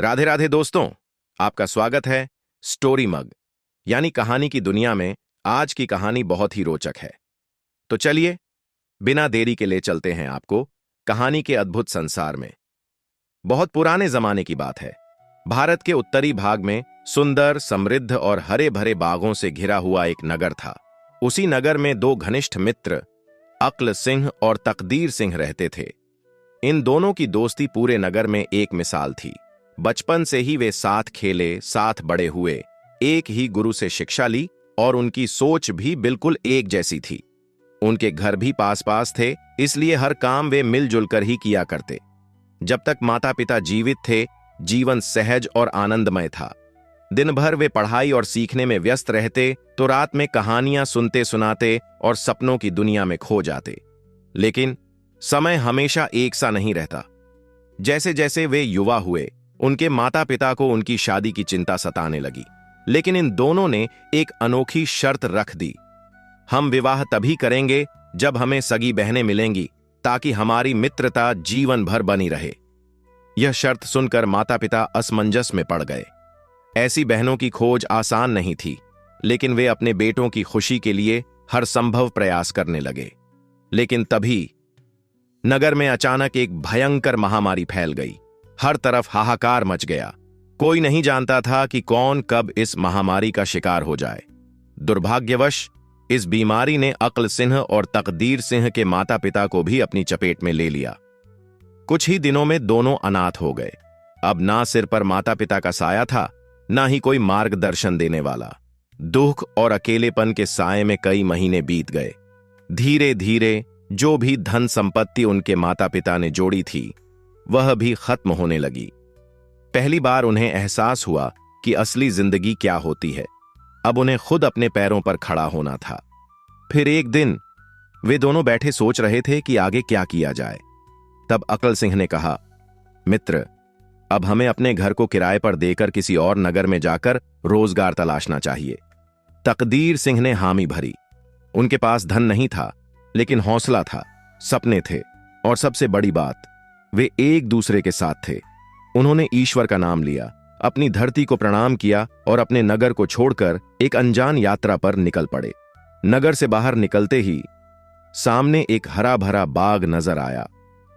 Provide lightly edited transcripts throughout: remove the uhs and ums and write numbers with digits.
राधे राधे दोस्तों। आपका स्वागत है स्टोरी मग यानी कहानी की दुनिया में। आज की कहानी बहुत ही रोचक है। तो चलिए बिना देरी के ले चलते हैं आपको कहानी के अद्भुत संसार में। बहुत पुराने जमाने की बात है। भारत के उत्तरी भाग में सुंदर, समृद्ध और हरे भरे बागों से घिरा हुआ एक नगर था। उसी नगर में दो घनिष्ठ मित्र अक्ल सिंह और तकदीर सिंह रहते थे। इन दोनों की दोस्ती पूरे नगर में एक मिसाल थी। बचपन से ही वे साथ खेले, साथ बड़े हुए, एक ही गुरु से शिक्षा ली और उनकी सोच भी बिल्कुल एक जैसी थी। उनके घर भी पास पास थे, इसलिए हर काम वे मिलजुल कर ही किया करते। जब तक माता पिता जीवित थे, जीवन सहज और आनंदमय था। दिन भर वे पढ़ाई और सीखने में व्यस्त रहते, तो रात में कहानियां सुनते सुनाते और सपनों की दुनिया में खो जाते। लेकिन समय हमेशा एक सा नहीं रहता। जैसे जैसे वे युवा हुए, उनके माता पिता को उनकी शादी की चिंता सताने लगी। लेकिन इन दोनों ने एक अनोखी शर्त रख दी। हम विवाह तभी करेंगे जब हमें सगी बहनें मिलेंगी, ताकि हमारी मित्रता जीवन भर बनी रहे। यह शर्त सुनकर माता पिता असमंजस में पड़ गए। ऐसी बहनों की खोज आसान नहीं थी, लेकिन वे अपने बेटों की खुशी के लिए हर संभव प्रयास करने लगे। लेकिन तभी नगर में अचानक एक भयंकर महामारी फैल गई। हर तरफ हाहाकार मच गया। कोई नहीं जानता था कि कौन कब इस महामारी का शिकार हो जाए। दुर्भाग्यवश इस बीमारी ने अक्ल सिंह और तकदीर सिंह के माता पिता को भी अपनी चपेट में ले लिया। कुछ ही दिनों में दोनों अनाथ हो गए। अब ना सिर पर माता पिता का साया था, ना ही कोई मार्गदर्शन देने वाला। दुख और अकेलेपन के साए में कई महीने बीत गए। धीरे धीरे जो भी धन संपत्ति उनके माता पिता ने जोड़ी थी, वह भी खत्म होने लगी। पहली बार उन्हें एहसास हुआ कि असली जिंदगी क्या होती है। अब उन्हें खुद अपने पैरों पर खड़ा होना था। फिर एक दिन वे दोनों बैठे सोच रहे थे कि आगे क्या किया जाए। तब अक्ल सिंह ने कहा, मित्र, अब हमें अपने घर को किराए पर देकर किसी और नगर में जाकर रोजगार तलाशना चाहिए। तकदीर सिंह ने हामी भरी। उनके पास धन नहीं था, लेकिन हौसला था, सपने थे और सबसे बड़ी बात, वे एक दूसरे के साथ थे। उन्होंने ईश्वर का नाम लिया, अपनी धरती को प्रणाम किया और अपने नगर को छोड़कर एक अनजान यात्रा पर निकल पड़े। नगर से बाहर निकलते ही सामने एक हरा भरा बाग नजर आया।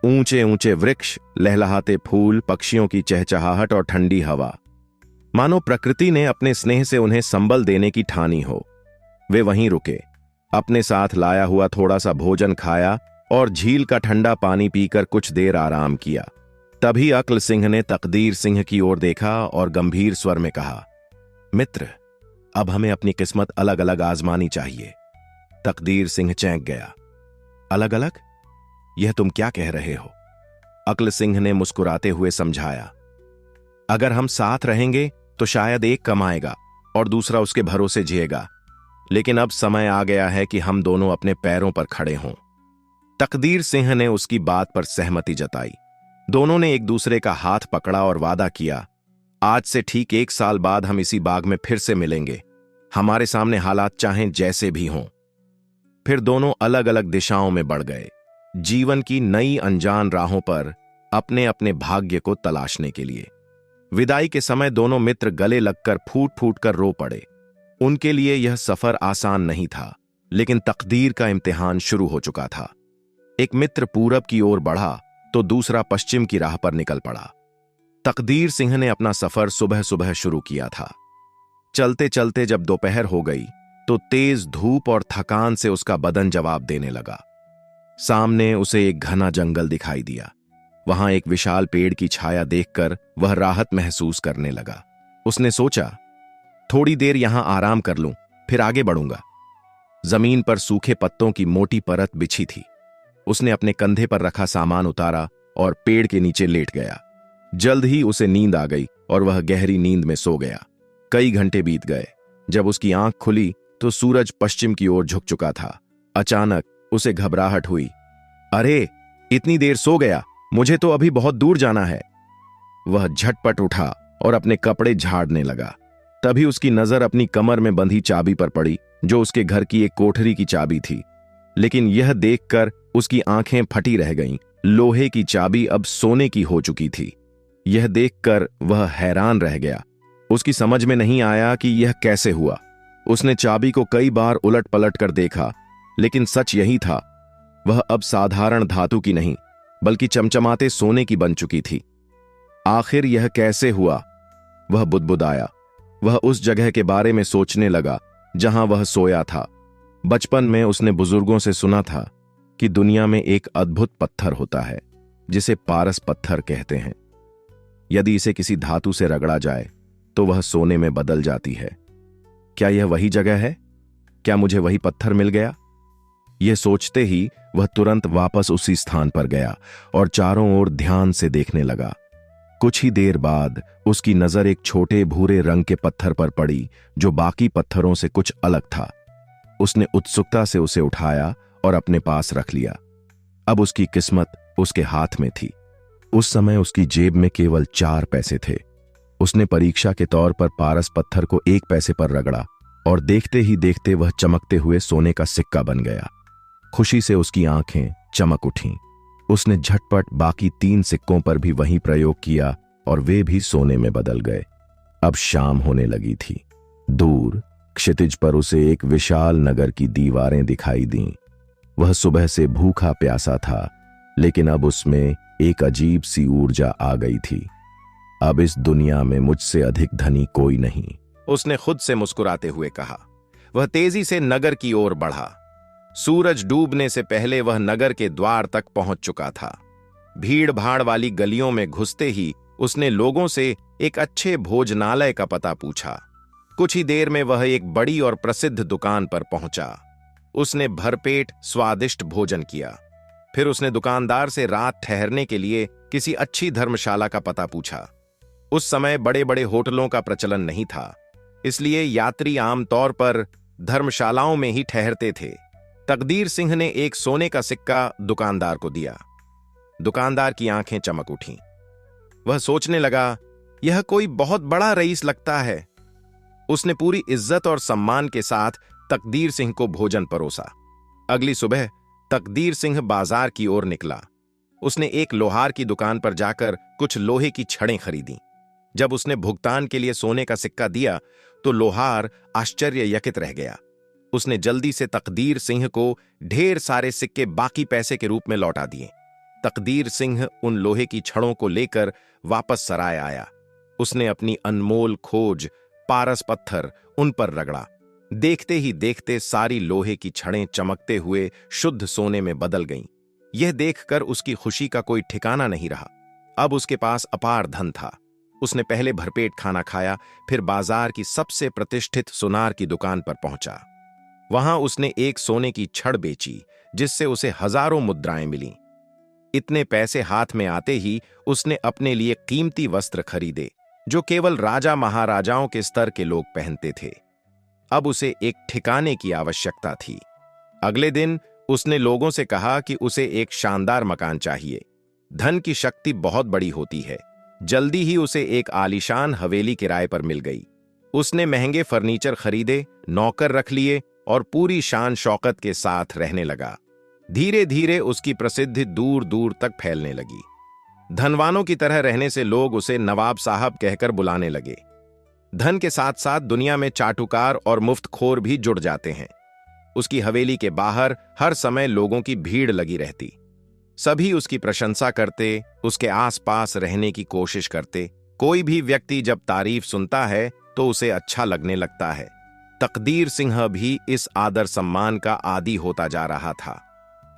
ऊंचे ऊंचे वृक्ष, लहलहाते फूल, पक्षियों की चहचहाहट और ठंडी हवा, मानो प्रकृति ने अपने स्नेह से उन्हें संबल देने की ठानी हो। वे वहीं रुके, अपने साथ लाया हुआ थोड़ा सा भोजन खाया और झील का ठंडा पानी पीकर कुछ देर आराम किया। तभी अक्ल सिंह ने तकदीर सिंह की ओर देखा और गंभीर स्वर में कहा, मित्र, अब हमें अपनी किस्मत अलग अलग आजमानी चाहिए। तकदीर सिंह चौंक गया। अलग अलग? यह तुम क्या कह रहे हो? अक्ल सिंह ने मुस्कुराते हुए समझाया, अगर हम साथ रहेंगे तो शायद एक कमाएगा और दूसरा उसके भरोसे जिएगा। लेकिन अब समय आ गया है कि हम दोनों अपने पैरों पर खड़े हों। तकदीर सिंह ने उसकी बात पर सहमति जताई। दोनों ने एक दूसरे का हाथ पकड़ा और वादा किया, आज से ठीक 1 साल बाद हम इसी बाग में फिर से मिलेंगे, हमारे सामने हालात चाहें जैसे भी हों। फिर दोनों अलग अलग दिशाओं में बढ़ गए, जीवन की नई अनजान राहों पर अपने अपने भाग्य को तलाशने के लिए। विदाई के समय दोनों मित्र गले लगकर फूट फूट कर रो पड़े। उनके लिए यह सफर आसान नहीं था, लेकिन तकदीर का इम्तिहान शुरू हो चुका था। एक मित्र पूरब की ओर बढ़ा तो दूसरा पश्चिम की राह पर निकल पड़ा। तकदीर सिंह ने अपना सफर सुबह सुबह शुरू किया था। चलते चलते जब दोपहर हो गई तो तेज धूप और थकान से उसका बदन जवाब देने लगा। सामने उसे एक घना जंगल दिखाई दिया। वहां एक विशाल पेड़ की छाया देखकर वह राहत महसूस करने लगा। उसने सोचा, थोड़ी देर यहां आराम कर लूं, फिर आगे बढ़ूंगा। जमीन पर सूखे पत्तों की मोटी परत बिछी थी। उसने अपने कंधे पर रखा सामान उतारा और पेड़ के नीचे लेट गया। जल्द ही उसे नींद आ गई और वह गहरी नींद में सो गया। कई घंटे बीत गए। जब उसकी आंख खुली तो सूरज पश्चिम की ओर झुक चुका था। अचानक उसे घबराहट हुई। अरे, इतनी देर सो गया, मुझे तो अभी बहुत दूर जाना है। वह झटपट उठा और अपने कपड़े झाड़ने लगा। तभी उसकी नजर अपनी कमर में बंधी चाबी पर पड़ी, जो उसके घर की एक कोठरी की चाबी थी। लेकिन यह देखकर उसकी आंखें फटी रह गईं। लोहे की चाबी अब सोने की हो चुकी थी। यह देखकर वह हैरान रह गया। उसकी समझ में नहीं आया कि यह कैसे हुआ। उसने चाबी को कई बार उलट पलट कर देखा, लेकिन सच यही था, वह अब साधारण धातु की नहीं बल्कि चमचमाते सोने की बन चुकी थी। आखिर यह कैसे हुआ? वह बुदबुदाया। वह उस जगह के बारे में सोचने लगा जहां वह सोया था। बचपन में उसने बुजुर्गों से सुना था कि दुनिया में एक अद्भुत पत्थर होता है जिसे पारस पत्थर कहते हैं। यदि इसे किसी धातु से रगड़ा जाए तो वह सोने में बदल जाती है। क्या यह वही जगह है? क्या मुझे वही पत्थर मिल गया? यह सोचते ही वह तुरंत वापस उसी स्थान पर गया और चारों ओर ध्यान से देखने लगा। कुछ ही देर बाद उसकी नजर एक छोटे भूरे रंग के पत्थर पर पड़ी जो बाकी पत्थरों से कुछ अलग था। उसने उत्सुकता से उसे उठाया और अपने पास रख लिया। अब उसकी किस्मत उसके हाथ में थी। उस समय उसकी जेब में केवल 4 पैसे थे। उसने परीक्षा के तौर पर पारस पत्थर को 1 पैसे पर रगड़ा और देखते ही देखते वह चमकते हुए सोने का सिक्का बन गया। खुशी से उसकी आंखें चमक उठीं। उसने झटपट बाकी 3 सिक्कों पर भी वही प्रयोग किया और वे भी सोने में बदल गए। अब शाम होने लगी थी। दूर क्षितिज पर उसे एक विशाल नगर की दीवारें दिखाई दीं। वह सुबह से भूखा प्यासा था, लेकिन अब उसमें एक अजीब सी ऊर्जा आ गई थी। अब इस दुनिया में मुझसे अधिक धनी कोई नहीं, उसने खुद से मुस्कुराते हुए कहा। वह तेजी से नगर की ओर बढ़ा। सूरज डूबने से पहले वह नगर के द्वार तक पहुंच चुका था। भीड़ भाड़ वाली गलियों में घुसते ही उसने लोगों से एक अच्छे भोजनालय का पता पूछा। कुछ ही देर में वह एक बड़ी और प्रसिद्ध दुकान पर पहुंचा। उसने भरपेट स्वादिष्ट भोजन किया। फिर उसने दुकानदार से रात ठहरने के लिए किसी अच्छी धर्मशाला का पता पूछा। उस समय बड़े बड़े होटलों का प्रचलन नहीं था, इसलिए यात्री आमतौर पर धर्मशालाओं में ही ठहरते थे। तकदीर सिंह ने एक सोने का सिक्का दुकानदार को दिया। दुकानदार की आंखें चमक उठीं। वह सोचने लगा, यह कोई बहुत बड़ा रईस लगता है। उसने पूरी इज्जत और सम्मान के साथ तकदीर सिंह को भोजन परोसा। अगली सुबह तकदीर सिंह बाजार की ओर निकला। उसने एक लोहार की दुकान पर जाकर कुछ लोहे की छड़ें खरीदी। जब उसने भुगतान के लिए सोने का सिक्का दिया तो लोहार आश्चर्यचकित रह गया। उसने जल्दी से तकदीर सिंह को ढेर सारे सिक्के बाकी पैसे के रूप में लौटा दिए। तकदीर सिंह उन लोहे की छड़ों को लेकर वापस सराय आया। उसने अपनी अनमोल खोज पारस पत्थर उन पर रगड़ा। देखते ही देखते सारी लोहे की छड़ें चमकते हुए शुद्ध सोने में बदल गईं। यह देखकर उसकी खुशी का कोई ठिकाना नहीं रहा। अब उसके पास अपार धन था। उसने पहले भरपेट खाना खाया, फिर बाजार की सबसे प्रतिष्ठित सुनार की दुकान पर पहुंचा। वहां उसने एक सोने की छड़ बेची जिससे उसे हजारों मुद्राएं मिलीं। इतने पैसे हाथ में आते ही उसने अपने लिए कीमती वस्त्र खरीदे जो केवल राजा महाराजाओं के स्तर के लोग पहनते थे। अब उसे एक ठिकाने की आवश्यकता थी। अगले दिन उसने लोगों से कहा कि उसे एक शानदार मकान चाहिए। धन की शक्ति बहुत बड़ी होती है। जल्दी ही उसे एक आलीशान हवेली किराए पर मिल गई। उसने महंगे फर्नीचर खरीदे, नौकर रख लिए और पूरी शान शौकत के साथ रहने लगा। धीरे धीरे उसकी प्रसिद्धि दूर दूर तक फैलने लगी। धनवानों की तरह रहने से लोग उसे नवाब साहब कहकर बुलाने लगे। धन के साथ साथ दुनिया में चाटुकार और मुफ्तखोर भी जुड़ जाते हैं। उसकी हवेली के बाहर हर समय लोगों की भीड़ लगी रहती। सभी उसकी प्रशंसा करते, उसके आसपास रहने की कोशिश करते। कोई भी व्यक्ति जब तारीफ सुनता है तो उसे अच्छा लगने लगता है। तकदीर सिंह भी इस आदर सम्मान का आदी होता जा रहा था।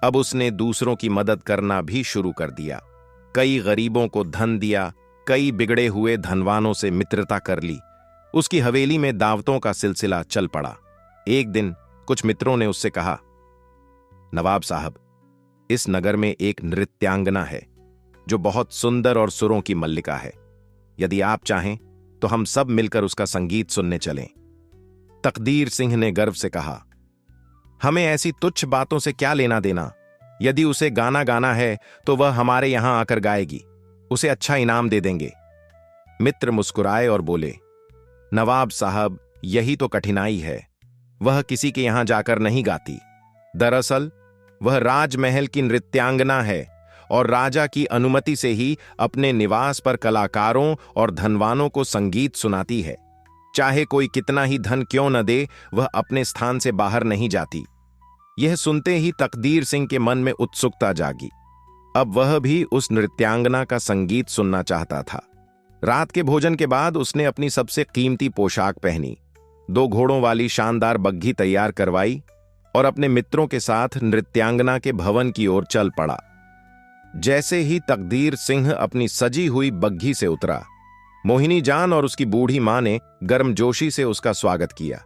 अब उसने दूसरों की मदद करना भी शुरू कर दिया। कई गरीबों को धन दिया, कई बिगड़े हुए धनवानों से मित्रता कर ली। उसकी हवेली में दावतों का सिलसिला चल पड़ा। एक दिन कुछ मित्रों ने उससे कहा, नवाब साहब, इस नगर में एक नृत्यांगना है जो बहुत सुंदर और सुरों की मल्लिका है। यदि आप चाहें तो हम सब मिलकर उसका संगीत सुनने चलें। तकदीर सिंह ने गर्व से कहा, हमें ऐसी तुच्छ बातों से क्या लेना देना। यदि उसे गाना गाना है तो वह हमारे यहां आकर गाएगी। उसे अच्छा इनाम दे देंगे। मित्र मुस्कुराए और बोले, नवाब साहब, यही तो कठिनाई है। वह किसी के यहां जाकर नहीं गाती। दरअसल वह राजमहल की नृत्यांगना है और राजा की अनुमति से ही अपने निवास पर कलाकारों और धनवानों को संगीत सुनाती है। चाहे कोई कितना ही धन क्यों न दे, वह अपने स्थान से बाहर नहीं जाती। यह सुनते ही तकदीर सिंह के मन में उत्सुकता जागी। अब वह भी उस नृत्यांगना का संगीत सुनना चाहता था। रात के भोजन के बाद उसने अपनी सबसे कीमती पोशाक पहनी, 2 घोड़ों वाली शानदार बग्घी तैयार करवाई और अपने मित्रों के साथ नृत्यांगना के भवन की ओर चल पड़ा। जैसे ही तकदीर सिंह अपनी सजी हुई बग्घी से उतरा, मोहिनी जान और उसकी बूढ़ी मां ने गर्मजोशी से उसका स्वागत किया।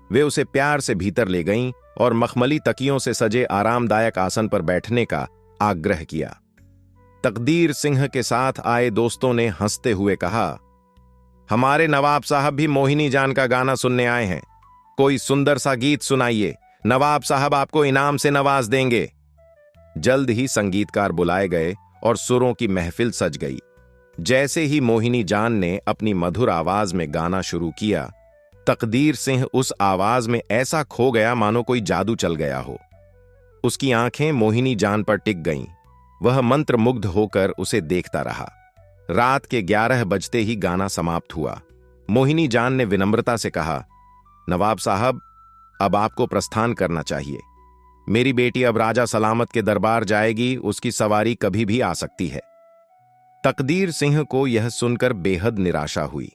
वे उसे प्यार से भीतर ले गईं और मखमली तकियों से सजे आरामदायक आसन पर बैठने का आग्रह किया। तकदीर सिंह के साथ आए दोस्तों ने हंसते हुए कहा, हमारे नवाब साहब भी मोहिनी जान का गाना सुनने आए हैं। कोई सुंदर सा गीत सुनाइए, नवाब साहब आपको इनाम से नवाज देंगे। जल्द ही संगीतकार बुलाए गए और सुरों की महफिल सज गई। जैसे ही मोहिनी जान ने अपनी मधुर आवाज में गाना शुरू किया, तकदीर सिंह उस आवाज में ऐसा खो गया मानो कोई जादू चल गया हो। उसकी आंखें मोहिनी जान पर टिक गईं। वह मंत्रमुग्ध होकर उसे देखता रहा। रात के 11 बजते ही गाना समाप्त हुआ। मोहिनी जान ने विनम्रता से कहा, नवाब साहब, अब आपको प्रस्थान करना चाहिए। मेरी बेटी अब राजा सलामत के दरबार जाएगी, उसकी सवारी कभी भी आ सकती है। तकदीर सिंह को यह सुनकर बेहद निराशा हुई।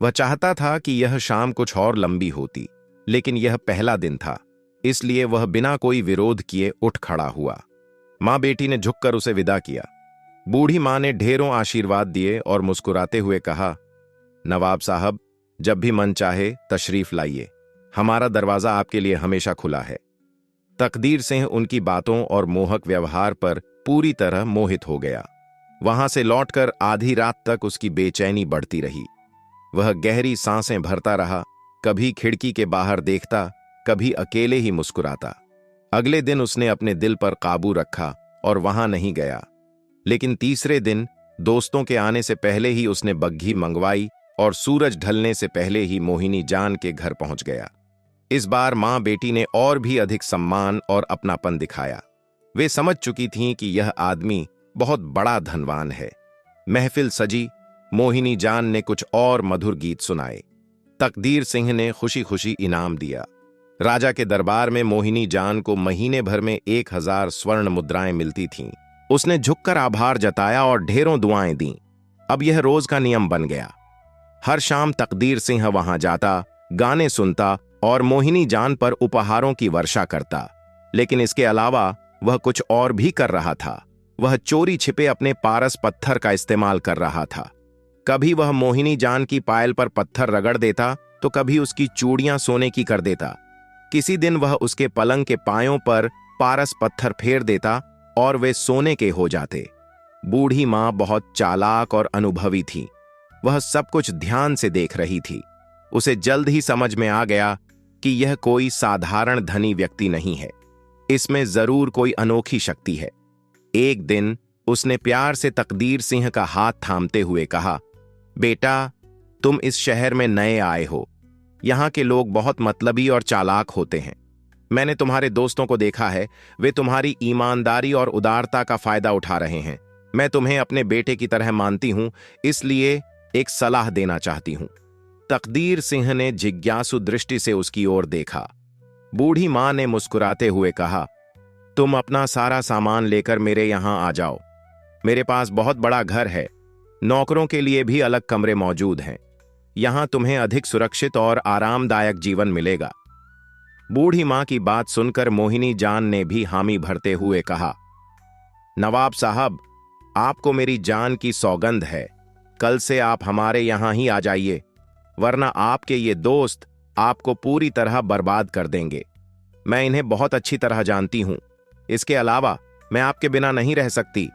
वह चाहता था कि यह शाम कुछ और लंबी होती, लेकिन यह पहला दिन था, इसलिए वह बिना कोई विरोध किए उठ खड़ा हुआ। मां बेटी ने झुककर उसे विदा किया। बूढ़ी मां ने ढेरों आशीर्वाद दिए और मुस्कुराते हुए कहा, नवाब साहब, जब भी मन चाहे तशरीफ लाइए, हमारा दरवाजा आपके लिए हमेशा खुला है। तकदीर सिंह उनकी बातों और मोहक व्यवहार पर पूरी तरह मोहित हो गया। वहां से लौटकर आधी रात तक उसकी बेचैनी बढ़ती रही। वह गहरी सांसें भरता रहा, कभी खिड़की के बाहर देखता, कभी अकेले ही मुस्कुराता। अगले दिन उसने अपने दिल पर काबू रखा और वहां नहीं गया। लेकिन तीसरे दिन दोस्तों के आने से पहले ही उसने बग्घी मंगवाई और सूरज ढलने से पहले ही मोहिनी जान के घर पहुंच गया। इस बार मां बेटी ने और भी अधिक सम्मान और अपनापन दिखाया। वे समझ चुकी थीं कि यह आदमी बहुत बड़ा धनवान है। महफिल सजी। मोहिनी जान ने कुछ और मधुर गीत सुनाए। तकदीर सिंह ने खुशी खुशी इनाम दिया। राजा के दरबार में मोहिनी जान को महीने भर में 1000 स्वर्ण मुद्राएं मिलती थीं। उसने झुककर आभार जताया और ढेरों दुआएं दीं। अब यह रोज का नियम बन गया। हर शाम तकदीर सिंह वहां जाता, गाने सुनता और मोहिनी जान पर उपहारों की वर्षा करता। लेकिन इसके अलावा वह कुछ और भी कर रहा था। वह चोरी छिपे अपने पारस पत्थर का इस्तेमाल कर रहा था। कभी वह मोहिनी जान की पायल पर पत्थर रगड़ देता, तो कभी उसकी चूड़ियां सोने की कर देता। किसी दिन वह उसके पलंग के पायों पर पारस पत्थर फेर देता और वे सोने के हो जाते। बूढ़ी मां बहुत चालाक और अनुभवी थी। वह सब कुछ ध्यान से देख रही थी। उसे जल्द ही समझ में आ गया कि यह कोई साधारण धनी व्यक्ति नहीं है। इसमें जरूर कोई अनोखी शक्ति है। एक दिन उसने प्यार से तकदीर सिंह का हाथ थामते हुए कहा, बेटा, तुम इस शहर में नए आए हो। यहां के लोग बहुत मतलबी और चालाक होते हैं। मैंने तुम्हारे दोस्तों को देखा है, वे तुम्हारी ईमानदारी और उदारता का फायदा उठा रहे हैं। मैं तुम्हें अपने बेटे की तरह मानती हूं, इसलिए एक सलाह देना चाहती हूं। तकदीर सिंह ने जिज्ञासु दृष्टि से उसकी ओर देखा। बूढ़ी मां ने मुस्कुराते हुए कहा, तुम अपना सारा सामान लेकर मेरे यहां आ जाओ। मेरे पास बहुत बड़ा घर है। नौकरों के लिए भी अलग कमरे मौजूद हैं। यहां तुम्हें अधिक सुरक्षित और आरामदायक जीवन मिलेगा। बूढ़ी मां की बात सुनकर मोहिनी जान ने भी हामी भरते हुए कहा, नवाब साहब, आपको मेरी जान की सौगंध है। कल से आप हमारे यहां ही आ जाइए, वरना आपके ये दोस्त आपको पूरी तरह बर्बाद कर देंगे। मैं इन्हें बहुत अच्छी तरह जानती हूं। इसके अलावा मैं आपके बिना नहीं रह सकती।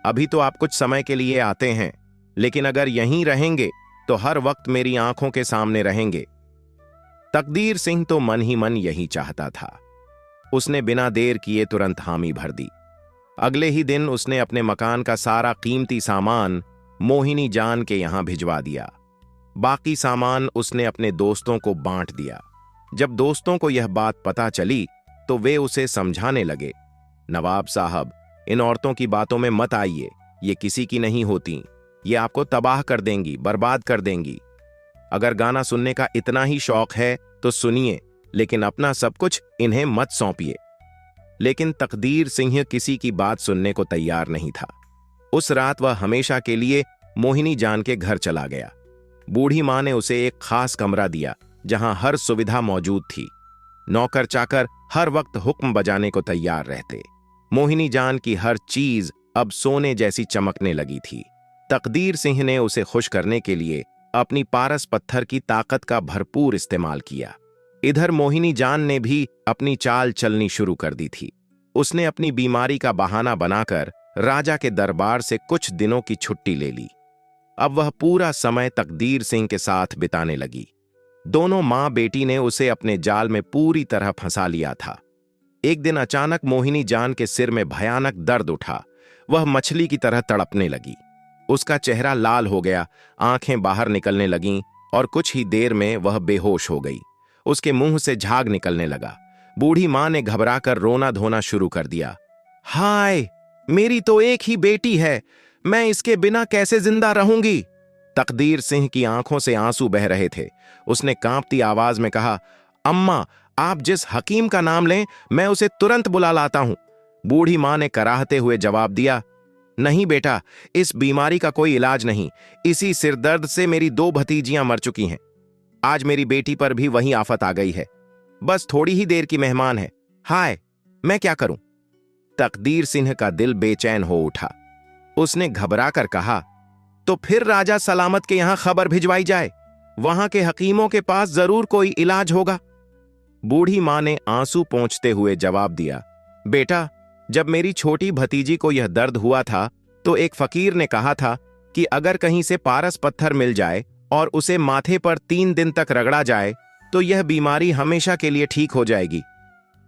अभी तो आप कुछ समय के लिए आते हैं, लेकिन अगर यहीं रहेंगे तो हर वक्त मेरी आंखों के सामने रहेंगे। तकदीर सिंह तो मन ही मन यही चाहता था। उसने बिना देर किए तुरंत हामी भर दी। अगले ही दिन उसने अपने मकान का सारा कीमती सामान मोहिनी जान के यहां भिजवा दिया। बाकी सामान उसने अपने दोस्तों को बांट दिया। जब दोस्तों को यह बात पता चली तो वे उसे समझाने लगे, नवाब साहब, इन औरतों की बातों में मत आइए, ये किसी की नहीं होती, ये आपको तबाह कर देंगी, बर्बाद कर देंगी। अगर गाना सुनने का इतना ही शौक है तो सुनिए, लेकिन अपना सब कुछ इन्हें मत सौंपिए। लेकिन तकदीर सिंह किसी की बात सुनने को तैयार नहीं था। उस रात वह हमेशा के लिए मोहिनी जान के घर चला गया। बूढ़ी मां ने उसे एक खास कमरा दिया जहां हर सुविधा मौजूद थी। नौकर चाकर हर वक्त हुक्म बजाने को तैयार रहते। मोहिनी जान की हर चीज अब सोने जैसी चमकने लगी थी। तकदीर सिंह ने उसे खुश करने के लिए अपनी पारस पत्थर की ताकत का भरपूर इस्तेमाल किया। इधर मोहिनी जान ने भी अपनी चाल चलनी शुरू कर दी थी। उसने अपनी बीमारी का बहाना बनाकर राजा के दरबार से कुछ दिनों की छुट्टी ले ली। अब वह पूरा समय तकदीर सिंह के साथ बिताने लगी। दोनों मां बेटी ने उसे अपने जाल में पूरी तरह फंसा लिया था। एक दिन अचानक मोहिनी जान के सिर में भयानक दर्द उठा। वह मछली की तरह तड़पने लगी। उसका चेहरा लाल हो गया, आंखें बाहर निकलने लगीं और कुछ ही देर में वह बेहोश हो गई। उसके मुंह से झाग निकलने लगा। बूढ़ी मां ने घबराकर रोना धोना शुरू कर दिया। हाय, मेरी तो एक ही बेटी है, मैं इसके बिना कैसे जिंदा रहूंगी? तकदीर सिंह की आंखों से आंसू बह रहे थे। उसने कांपती आवाज में कहा, अम्मा, आप जिस हकीम का नाम लें, मैं उसे तुरंत बुला लाता हूं। बूढ़ी मां ने कराहते हुए जवाब दिया, नहीं बेटा, इस बीमारी का कोई इलाज नहीं। इसी सिरदर्द से मेरी 2 भतीजियां मर चुकी हैं। आज मेरी बेटी पर भी वही आफत आ गई है। बस थोड़ी ही देर की मेहमान है। हाय, मैं क्या करूं? तकदीर सिंह का दिल बेचैन हो उठा। उसने घबरा कर कहा, तो फिर राजा सलामत के यहां खबर भिजवाई जाए। वहां के हकीमों के पास जरूर कोई इलाज होगा। बूढ़ी मां ने आंसू पोंछते हुए जवाब दिया, बेटा, जब मेरी छोटी भतीजी को यह दर्द हुआ था तो एक फकीर ने कहा था कि अगर कहीं से पारस पत्थर मिल जाए और उसे माथे पर 3 दिन तक रगड़ा जाए तो यह बीमारी हमेशा के लिए ठीक हो जाएगी।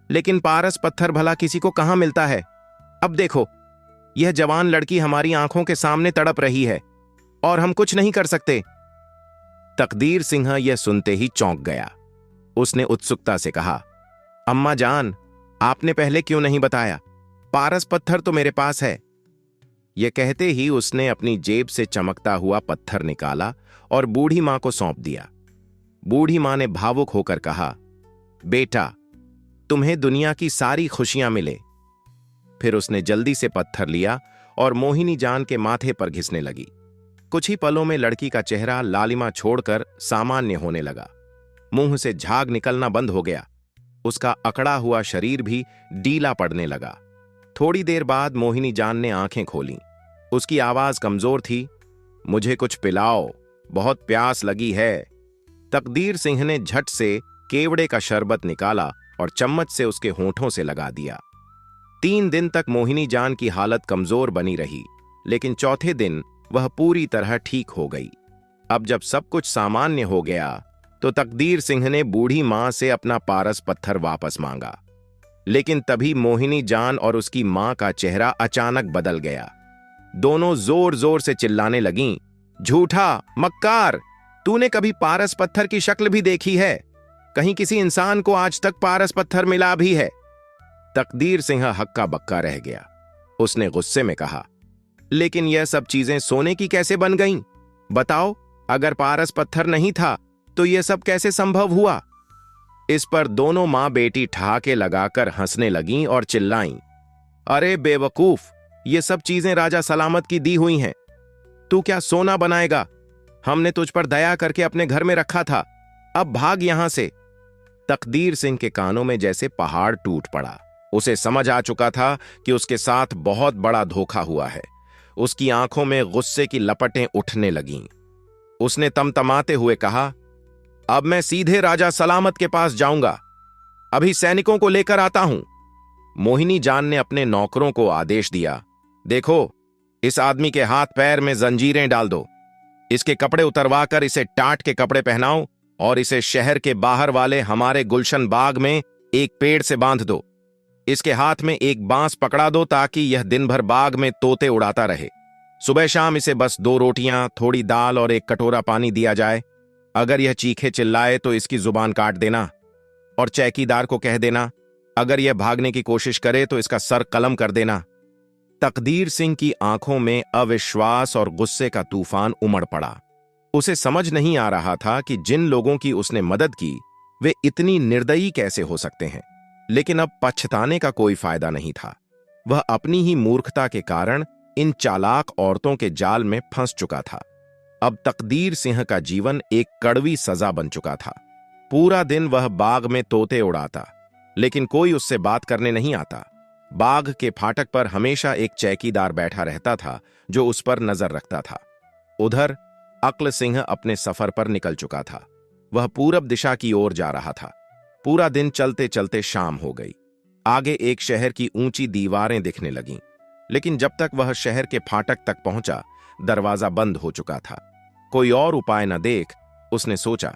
लेकिन पारस पत्थर भला किसी को कहां मिलता है? अब देखो, यह जवान लड़की हमारी आंखों के सामने तड़प रही है और हम कुछ नहीं कर सकते। तकदीर सिंह यह सुनते ही चौंक गया। उसने उत्सुकता से कहा, अम्मा जान, आपने पहले क्यों नहीं बताया? पारस पत्थर तो मेरे पास है। यह कहते ही उसने अपनी जेब से चमकता हुआ पत्थर निकाला और बूढ़ी मां को सौंप दिया। बूढ़ी मां ने भावुक होकर कहा, बेटा, तुम्हें दुनिया की सारी खुशियां मिले। फिर उसने जल्दी से पत्थर लिया और मोहिनी जान के माथे पर घिसने लगी। कुछ ही पलों में लड़की का चेहरा लालिमा छोड़कर सामान्य होने लगा। मुंह से झाग निकलना बंद हो गया। उसका अकड़ा हुआ शरीर भी डीला पड़ने लगा। थोड़ी देर बाद मोहिनी जान ने आंखें खोलीं। उसकी आवाज कमजोर थी, मुझे कुछ पिलाओ, बहुत प्यास लगी है। तकदीर सिंह ने झट से केवड़े का शरबत निकाला और चम्मच से उसके होंठों से लगा दिया। 3 दिन तक मोहिनी जान की हालत कमजोर बनी रही, लेकिन चौथे दिन वह पूरी तरह ठीक हो गई। अब जब सब कुछ सामान्य हो गया तो तकदीर सिंह ने बूढ़ी मां से अपना पारस पत्थर वापस मांगा। लेकिन तभी मोहिनी जान और उसकी मां का चेहरा अचानक बदल गया। दोनों जोर जोर से चिल्लाने लगीं, झूठा, मक्कार, तूने कभी पारस पत्थर की शक्ल भी देखी है? कहीं किसी इंसान को आज तक पारस पत्थर मिला भी है? तकदीर सिंह हक्का बक्का रह गया। उसने गुस्से में कहा, लेकिन यह सब चीजें सोने की कैसे बन गईं? बताओ, अगर पारस पत्थर नहीं था तो यह सब कैसे संभव हुआ? इस पर दोनों मां बेटी ठहाके लगाकर हंसने लगीं और चिल्लाईं, अरे बेवकूफ, ये सब चीजें राजा सलामत की दी हुई हैं। तू क्या सोना बनाएगा? हमने तुझ पर दया करके अपने घर में रखा था, अब भाग यहां से। तकदीर सिंह के कानों में जैसे पहाड़ टूट पड़ा। उसे समझ आ चुका था कि उसके साथ बहुत बड़ा धोखा हुआ है। उसकी आंखों में गुस्से की लपटें उठने लगीं। उसने तमतमाते हुए कहा, अब मैं सीधे राजा सलामत के पास जाऊंगा। अभी सैनिकों को लेकर आता हूं। मोहिनी जान ने अपने नौकरों को आदेश दिया, देखो, इस आदमी के हाथ पैर में जंजीरें डाल दो। इसके कपड़े उतरवाकर इसे टाट के कपड़े पहनाओ और इसे शहर के बाहर वाले हमारे गुलशन बाग में एक पेड़ से बांध दो। इसके हाथ में एक बांस पकड़ा दो ताकि यह दिन भर बाग में तोते उड़ाता रहे। सुबह शाम इसे बस 2 रोटियां, थोड़ी दाल और एक कटोरा पानी दिया जाए। अगर यह चीखे चिल्लाए तो इसकी जुबान काट देना और चौकीदार को कह देना, अगर यह भागने की कोशिश करे तो इसका सर कलम कर देना। तकदीर सिंह की आंखों में अविश्वास और गुस्से का तूफान उमड़ पड़ा। उसे समझ नहीं आ रहा था कि जिन लोगों की उसने मदद की वे इतनी निर्दयी कैसे हो सकते हैं, लेकिन अब पछताने का कोई फायदा नहीं था। वह अपनी ही मूर्खता के कारण इन चालाक औरतों के जाल में फंस चुका था। अब तकदीर सिंह का जीवन एक कड़वी सजा बन चुका था। पूरा दिन वह बाग में तोते उड़ाता, लेकिन कोई उससे बात करने नहीं आता। बाग के फाटक पर हमेशा एक चौकीदार बैठा रहता था जो उस पर नजर रखता था। उधर अक्ल सिंह अपने सफर पर निकल चुका था। वह पूरब दिशा की ओर जा रहा था। पूरा दिन चलते चलते शाम हो गई। आगे एक शहर की ऊंची दीवारें दिखने लगीं, लेकिन जब तक वह शहर के फाटक तक पहुंचा, दरवाजा बंद हो चुका था। कोई और उपाय न देख उसने सोचा,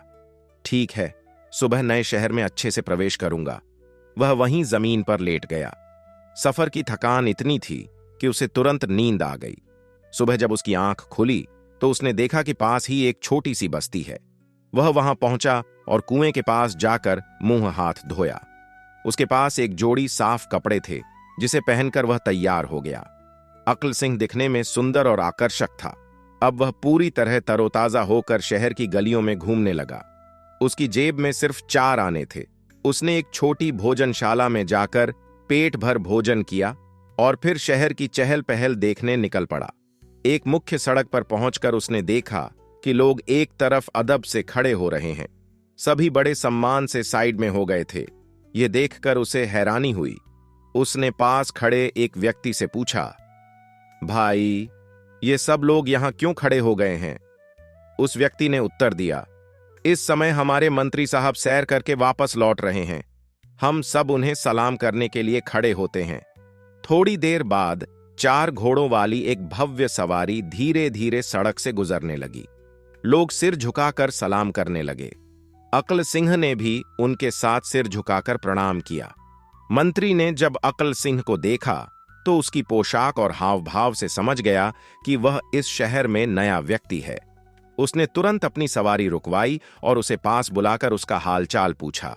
ठीक है, सुबह नए शहर में अच्छे से प्रवेश करूंगा। वह वहीं जमीन पर लेट गया। सफर की थकान इतनी थी कि उसे तुरंत नींद आ गई। सुबह जब उसकी आंख खुली तो उसने देखा कि पास ही एक छोटी सी बस्ती है। वह वहां पहुंचा और कुएं के पास जाकर मुंह हाथ धोया। उसके पास एक जोड़ी साफ कपड़े थे जिसे पहनकर वह तैयार हो गया। अक्ल सिंह दिखने में सुंदर और आकर्षक था। अब वह पूरी तरह तरोताजा होकर शहर की गलियों में घूमने लगा। उसकी जेब में सिर्फ 4 आने थे। उसने एक छोटी भोजनशाला में जाकर पेट भर भोजन किया और फिर शहर की चहल पहल देखने निकल पड़ा। एक मुख्य सड़क पर पहुंचकर उसने देखा कि लोग एक तरफ अदब से खड़े हो रहे हैं। सभी बड़े सम्मान से साइड में हो गए थे। यह देखकर उसे हैरानी हुई। उसने पास खड़े एक व्यक्ति से पूछा, भाई, ये सब लोग यहां क्यों खड़े हो गए हैं? उस व्यक्ति ने उत्तर दिया, इस समय हमारे मंत्री साहब सैर करके वापस लौट रहे हैं। हम सब उन्हें सलाम करने के लिए खड़े होते हैं। थोड़ी देर बाद 4 घोड़ों वाली एक भव्य सवारी धीरे धीरे सड़क से गुजरने लगी। लोग सिर झुकाकर सलाम करने लगे। अक्ल सिंह ने भी उनके साथ सिर झुकाकर प्रणाम किया। मंत्री ने जब अक्ल सिंह को देखा तो उसकी पोशाक और हाव भाव से समझ गया कि वह इस शहर में नया व्यक्ति है। उसने तुरंत अपनी सवारी रुकवाई और उसे पास बुलाकर उसका हालचाल पूछा।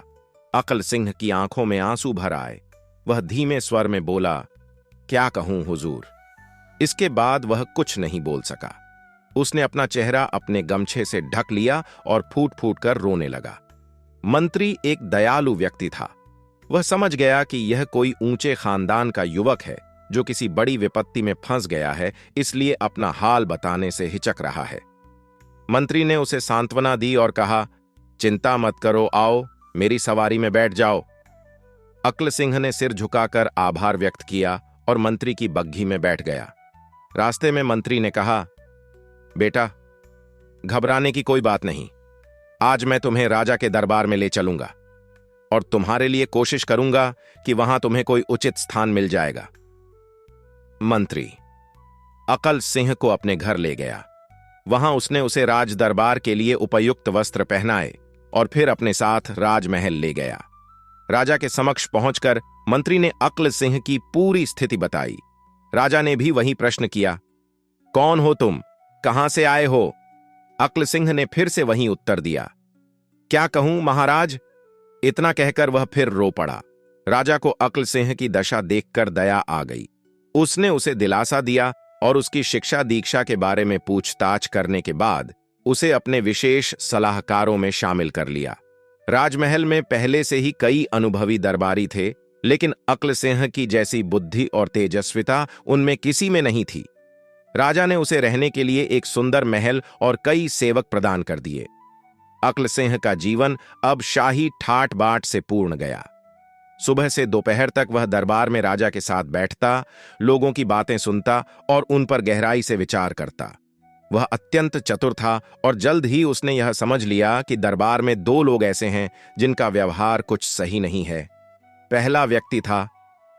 अक्ल सिंह की आंखों में आंसू भर आए। वह धीमे स्वर में बोला, क्या कहूं हुजूर। इसके बाद वह कुछ नहीं बोल सका। उसने अपना चेहरा अपने गमछे से ढक लिया और फूट फूट कर रोने लगा। मंत्री एक दयालु व्यक्ति था। वह समझ गया कि यह कोई ऊंचे खानदान का युवक है जो किसी बड़ी विपत्ति में फंस गया है, इसलिए अपना हाल बताने से हिचक रहा है। मंत्री ने उसे सांत्वना दी और कहा, चिंता मत करो, आओ मेरी सवारी में बैठ जाओ। अक्ल सिंह ने सिर झुकाकर आभार व्यक्त किया और मंत्री की बग्घी में बैठ गया। रास्ते में मंत्री ने कहा, बेटा, घबराने की कोई बात नहीं। आज मैं तुम्हें राजा के दरबार में ले चलूंगा और तुम्हारे लिए कोशिश करूंगा कि वहां तुम्हें कोई उचित स्थान मिल जाएगा। मंत्री अक्ल सिंह को अपने घर ले गया। वहां उसने उसे राज दरबार के लिए उपयुक्त वस्त्र पहनाए और फिर अपने साथ राजमहल ले गया। राजा के समक्ष पहुंचकर मंत्री ने अक्ल सिंह की पूरी स्थिति बताई। राजा ने भी वही प्रश्न किया, कौन हो तुम, कहां से आए हो? अक्ल सिंह ने फिर से वही उत्तर दिया, क्या कहूं महाराज। इतना कहकर वह फिर रो पड़ा। राजा को अक्ल सिंह की दशा देखकर दया आ गई। उसने उसे दिलासा दिया और उसकी शिक्षा दीक्षा के बारे में पूछताछ करने के बाद उसे अपने विशेष सलाहकारों में शामिल कर लिया। राजमहल में पहले से ही कई अनुभवी दरबारी थे, लेकिन अक्ल सिंह की जैसी बुद्धि और तेजस्विता उनमें किसी में नहीं थी। राजा ने उसे रहने के लिए एक सुंदर महल और कई सेवक प्रदान कर दिए। अक्ल सिंह का जीवन अब शाही ठाट बाट से पूर्ण गया। सुबह से दोपहर तक वह दरबार में राजा के साथ बैठता, लोगों की बातें सुनता और उन पर गहराई से विचार करता। वह अत्यंत चतुर था और जल्द ही उसने यह समझ लिया कि दरबार में 2 लोग ऐसे हैं जिनका व्यवहार कुछ सही नहीं है। पहला व्यक्ति था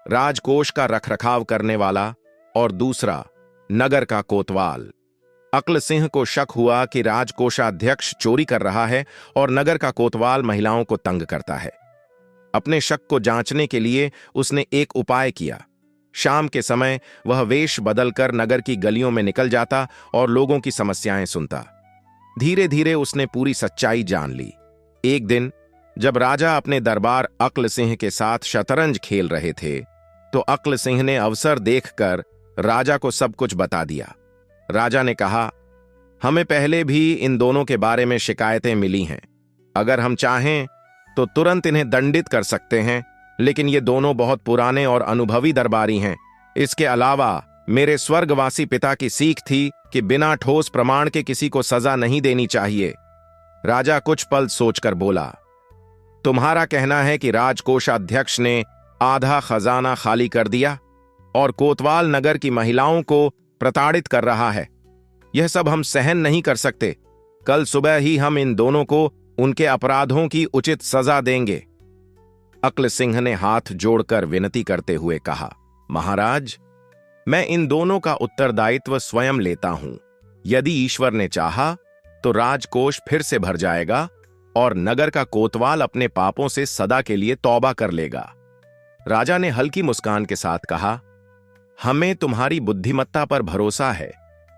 राजकोष का रखरखाव करने वाला और दूसरा नगर का कोतवाल। अक्ल सिंह को शक हुआ कि राजकोषाध्यक्ष चोरी कर रहा है और नगर का कोतवाल महिलाओं को तंग करता है। अपने शक को जांचने के लिए उसने एक उपाय किया। शाम के समय वह वेश बदलकर नगर की गलियों में निकल जाता और लोगों की समस्याएं सुनता। धीरे धीरे उसने पूरी सच्चाई जान ली। एक दिन जब राजा अपने दरबार अक्ल सिंह के साथ शतरंज खेल रहे थे, तो अक्ल सिंह ने अवसर देखकर राजा को सब कुछ बता दिया। राजा ने कहा, हमें पहले भी इन दोनों के बारे में शिकायतें मिली हैं। अगर हम चाहें तो तुरंत इन्हें दंडित कर सकते हैं, लेकिन ये दोनों बहुत पुराने और अनुभवी दरबारी हैं। इसके अलावा मेरे स्वर्गवासी पिता की सीख थी कि बिना ठोस प्रमाण के किसी को सजा नहीं देनी चाहिए। राजा कुछ पल सोचकर बोला, तुम्हारा कहना है कि राजकोषाध्यक्ष ने आधा खजाना खाली कर दिया और कोतवाल नगर की महिलाओं को प्रताड़ित कर रहा है। यह सब हम सहन नहीं कर सकते। कल सुबह ही हम इन दोनों को उनके अपराधों की उचित सजा देंगे। अक्ल सिंह ने हाथ जोड़कर विनती करते हुए कहा, महाराज, मैं इन दोनों का उत्तरदायित्व स्वयं लेता हूं। यदि ईश्वर ने चाहा तो राजकोष फिर से भर जाएगा और नगर का कोतवाल अपने पापों से सदा के लिए तौबा कर लेगा। राजा ने हल्की मुस्कान के साथ कहा, हमें तुम्हारी बुद्धिमत्ता पर भरोसा है,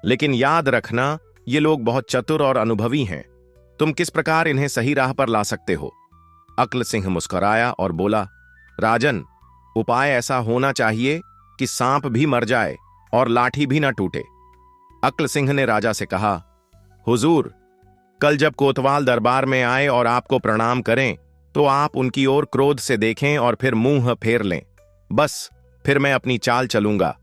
लेकिन याद रखना ये लोग बहुत चतुर और अनुभवी हैं। तुम किस प्रकार इन्हें सही राह पर ला सकते हो? अक्ल सिंह मुस्कुराया और बोला, राजन, उपाय ऐसा होना चाहिए कि सांप भी मर जाए और लाठी भी न टूटे। अक्ल सिंह ने राजा से कहा, हुजूर, कल जब कोतवाल दरबार में आए और आपको प्रणाम करें तो आप उनकी ओर क्रोध से देखें और फिर मुंह फेर लें। बस फिर मैं अपनी चाल चलूंगा।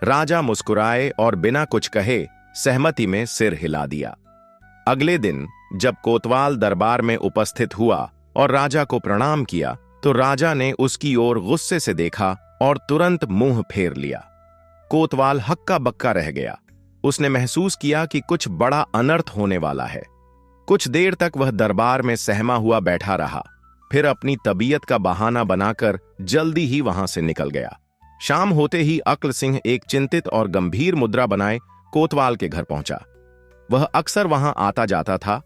राजा मुस्कुराए और बिना कुछ कहे सहमति में सिर हिला दिया। अगले दिन जब कोतवाल दरबार में उपस्थित हुआ और राजा को प्रणाम किया तो राजा ने उसकी ओर गुस्से से देखा और तुरंत मुंह फेर लिया। कोतवाल हक्का बक्का रह गया। उसने महसूस किया कि कुछ बड़ा अनर्थ होने वाला है। कुछ देर तक वह दरबार में सहमा हुआ बैठा रहा, फिर अपनी तबीयत का बहाना बनाकर जल्दी ही वहां से निकल गया। शाम होते ही अक्ल सिंह एक चिंतित और गंभीर मुद्रा बनाए कोतवाल के घर पहुंचा। वह अक्सर वहां आता जाता था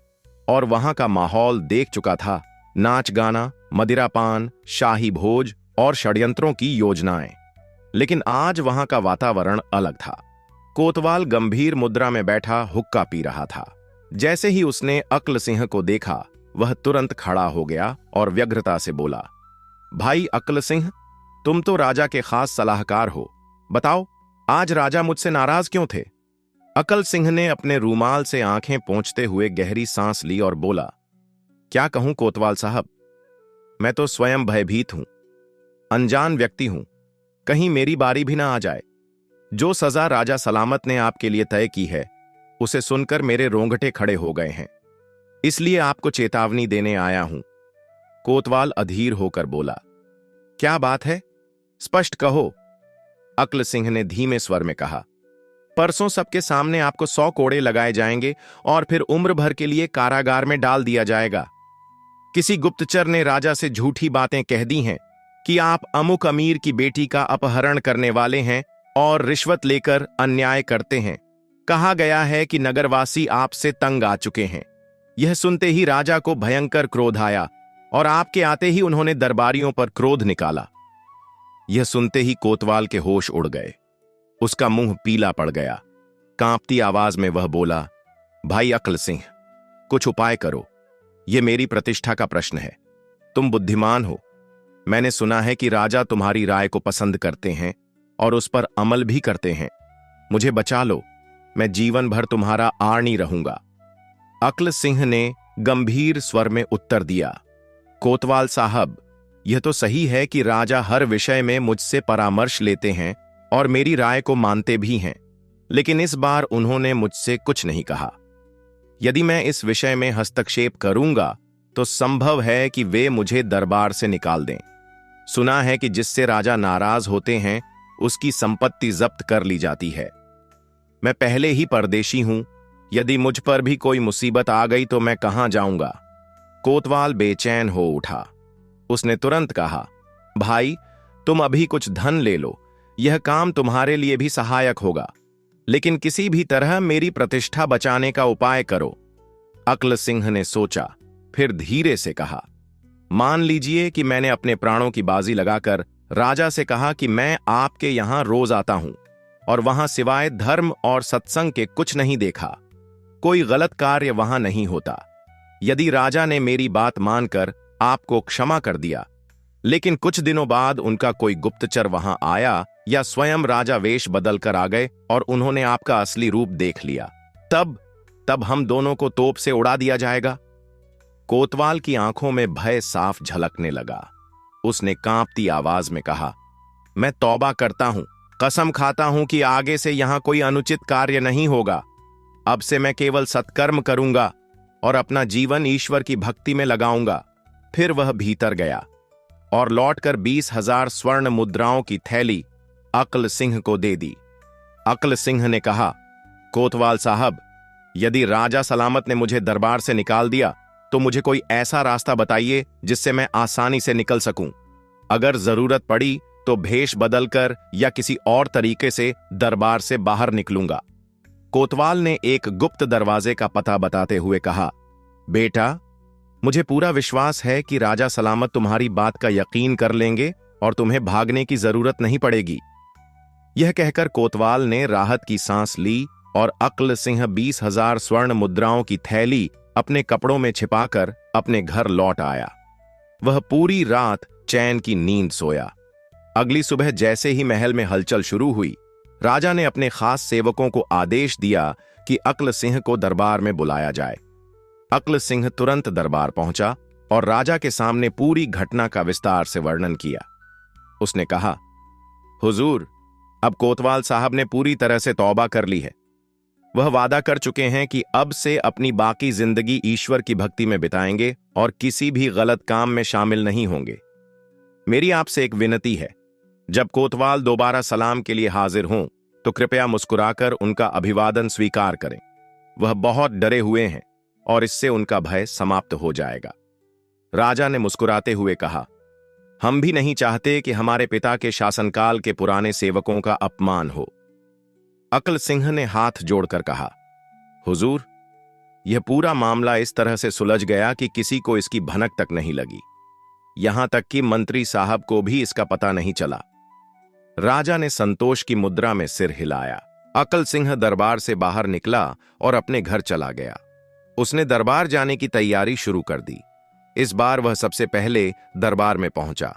और वहां का माहौल देख चुका था। नाच गाना, मदिरापान, शाही भोज और षड्यंत्रों की योजनाएं। लेकिन आज वहां का वातावरण अलग था। कोतवाल गंभीर मुद्रा में बैठा हुक्का पी रहा था। जैसे ही उसने अक्ल सिंह को देखा, वह तुरंत खड़ा हो गया और व्यग्रता से बोला, भाई अक्ल सिंह, तुम तो राजा के खास सलाहकार हो। बताओ, आज राजा मुझसे नाराज क्यों थे? अक्ल सिंह ने अपने रूमाल से आंखें पोंछते हुए गहरी सांस ली और बोला, क्या कहूं कोतवाल साहब, मैं तो स्वयं भयभीत हूं। अनजान व्यक्ति हूं, कहीं मेरी बारी भी ना आ जाए। जो सजा राजा सलामत ने आपके लिए तय की है, उसे सुनकर मेरे रोंगटे खड़े हो गए हैं। इसलिए आपको चेतावनी देने आया हूं। कोतवाल अधीर होकर बोला, क्या बात है? स्पष्ट कहो। अक्ल सिंह ने धीमे स्वर में कहा, परसों सबके सामने आपको 100 कोड़े लगाए जाएंगे और फिर उम्र भर के लिए कारागार में डाल दिया जाएगा। किसी गुप्तचर ने राजा से झूठी बातें कह दी हैं कि आप अमुक अमीर की बेटी का अपहरण करने वाले हैं और रिश्वत लेकर अन्याय करते हैं। कहा गया है कि नगरवासी आपसे तंग आ चुके हैं। यह सुनते ही राजा को भयंकर क्रोध आया और आपके आते ही उन्होंने दरबारियों पर क्रोध निकाला। यह सुनते ही कोतवाल के होश उड़ गए। उसका मुंह पीला पड़ गया। कांपती आवाज में वह बोला, भाई अक्ल सिंह, कुछ उपाय करो। यह मेरी प्रतिष्ठा का प्रश्न है। तुम बुद्धिमान हो। मैंने सुना है कि राजा तुम्हारी राय को पसंद करते हैं और उस पर अमल भी करते हैं। मुझे बचा लो, मैं जीवन भर तुम्हारा आर्णी रहूंगा। अक्ल सिंह ने गंभीर स्वर में उत्तर दिया, कोतवाल साहब, यह तो सही है कि राजा हर विषय में मुझसे परामर्श लेते हैं और मेरी राय को मानते भी हैं, लेकिन इस बार उन्होंने मुझसे कुछ नहीं कहा। यदि मैं इस विषय में हस्तक्षेप करूंगा तो संभव है कि वे मुझे दरबार से निकाल दें। सुना है कि जिससे राजा नाराज होते हैं उसकी संपत्ति जब्त कर ली जाती है। मैं पहले ही परदेशी हूं। यदि मुझ पर भी कोई मुसीबत आ गई तो मैं कहां जाऊंगा? कोतवाल बेचैन हो उठा। उसने तुरंत कहा, भाई, तुम अभी कुछ धन ले लो, यह काम तुम्हारे लिए भी सहायक होगा, लेकिन किसी भी तरह मेरी प्रतिष्ठा बचाने का उपाय करो। अक्ल सिंह ने सोचा, फिर धीरे से कहा, मान लीजिए कि मैंने अपने प्राणों की बाजी लगाकर राजा से कहा कि मैं आपके यहां रोज आता हूं और वहां सिवाय धर्म और सत्संग के कुछ नहीं देखा। कोई गलत कार्य वहां नहीं होता। यदि राजा ने मेरी बात मानकर आपको क्षमा कर दिया, लेकिन कुछ दिनों बाद उनका कोई गुप्तचर वहां आया या स्वयं राजा वेश बदलकर आ गए और उन्होंने आपका असली रूप देख लिया, तब हम दोनों को तोप से उड़ा दिया जाएगा। कोतवाल की आंखों में भय साफ झलकने लगा। उसने कांपती आवाज में कहा, मैं तौबा करता हूं, कसम खाता हूं कि आगे से यहां कोई अनुचित कार्य नहीं होगा। अब से मैं केवल सत्कर्म करूंगा और अपना जीवन ईश्वर की भक्ति में लगाऊंगा। फिर वह भीतर गया और लौटकर 20,000 स्वर्ण मुद्राओं की थैली अक्ल सिंह को दे दी। अक्ल सिंह ने कहा, कोतवाल साहब, यदि राजा सलामत ने मुझे दरबार से निकाल दिया तो मुझे कोई ऐसा रास्ता बताइए जिससे मैं आसानी से निकल सकूं। अगर जरूरत पड़ी तो भेष बदलकर या किसी और तरीके से दरबार से बाहर निकलूंगा। कोतवाल ने एक गुप्त दरवाजे का पता बताते हुए कहा, बेटा, मुझे पूरा विश्वास है कि राजा सलामत तुम्हारी बात का यकीन कर लेंगे और तुम्हें भागने की जरूरत नहीं पड़ेगी। यह कहकर कोतवाल ने राहत की सांस ली और अक्ल सिंह 20,000 स्वर्ण मुद्राओं की थैली अपने कपड़ों में छिपाकर अपने घर लौट आया। वह पूरी रात चैन की नींद सोया। अगली सुबह जैसे ही महल में हलचल शुरू हुई, राजा ने अपने खास सेवकों को आदेश दिया कि अक्ल सिंह को दरबार में बुलाया जाए। अक्ल सिंह तुरंत दरबार पहुंचा और राजा के सामने पूरी घटना का विस्तार से वर्णन किया। उसने कहा, हुजूर, अब कोतवाल साहब ने पूरी तरह से तौबा कर ली है। वह वादा कर चुके हैं कि अब से अपनी बाकी जिंदगी ईश्वर की भक्ति में बिताएंगे और किसी भी गलत काम में शामिल नहीं होंगे। मेरी आपसे एक विनती है, जब कोतवाल दोबारा सलाम के लिए हाजिर हों तो कृपया मुस्कुराकर उनका अभिवादन स्वीकार करें। वह बहुत डरे हुए हैं और इससे उनका भय समाप्त हो जाएगा। राजा ने मुस्कुराते हुए कहा, हम भी नहीं चाहते कि हमारे पिता के शासनकाल के पुराने सेवकों का अपमान हो। अक्ल सिंह ने हाथ जोड़कर कहा, हुजूर, यह पूरा मामला इस तरह से सुलझ गया कि किसी को इसकी भनक तक नहीं लगी। यहां तक कि मंत्री साहब को भी इसका पता नहीं चला। राजा ने संतोष की मुद्रा में सिर हिलाया। अक्ल सिंह दरबार से बाहर निकला और अपने घर चला गया। उसने दरबार जाने की तैयारी शुरू कर दी। इस बार वह सबसे पहले दरबार में पहुंचा।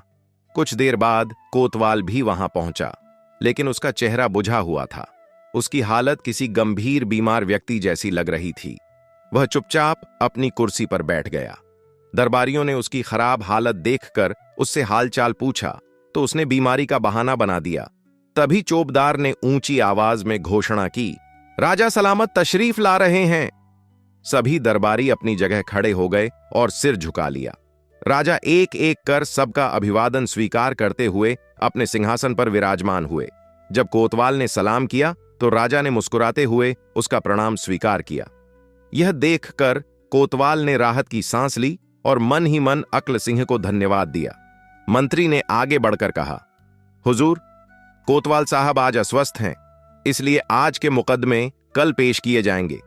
कुछ देर बाद कोतवाल भी वहां पहुंचा, लेकिन उसका चेहरा बुझा हुआ था। उसकी हालत किसी गंभीर बीमार व्यक्ति जैसी लग रही थी। वह चुपचाप अपनी कुर्सी पर बैठ गया। दरबारियों ने उसकी खराब हालत देखकर उससे हालचाल पूछा तो उसने बीमारी का बहाना बना दिया। तभी चौबदार ने ऊंची आवाज में घोषणा की, राजा सलामत तशरीफ ला रहे हैं। सभी दरबारी अपनी जगह खड़े हो गए और सिर झुका लिया। राजा एक एक कर सबका अभिवादन स्वीकार करते हुए अपने सिंहासन पर विराजमान हुए। जब कोतवाल ने सलाम किया तो राजा ने मुस्कुराते हुए उसका प्रणाम स्वीकार किया। यह देखकर कोतवाल ने राहत की सांस ली और मन ही मन अक्ल सिंह को धन्यवाद दिया। मंत्री ने आगे बढ़कर कहा, हुजूर, कोतवाल साहब आज अस्वस्थ हैं, इसलिए आज के मुकदमे कल पेश किए जाएंगे।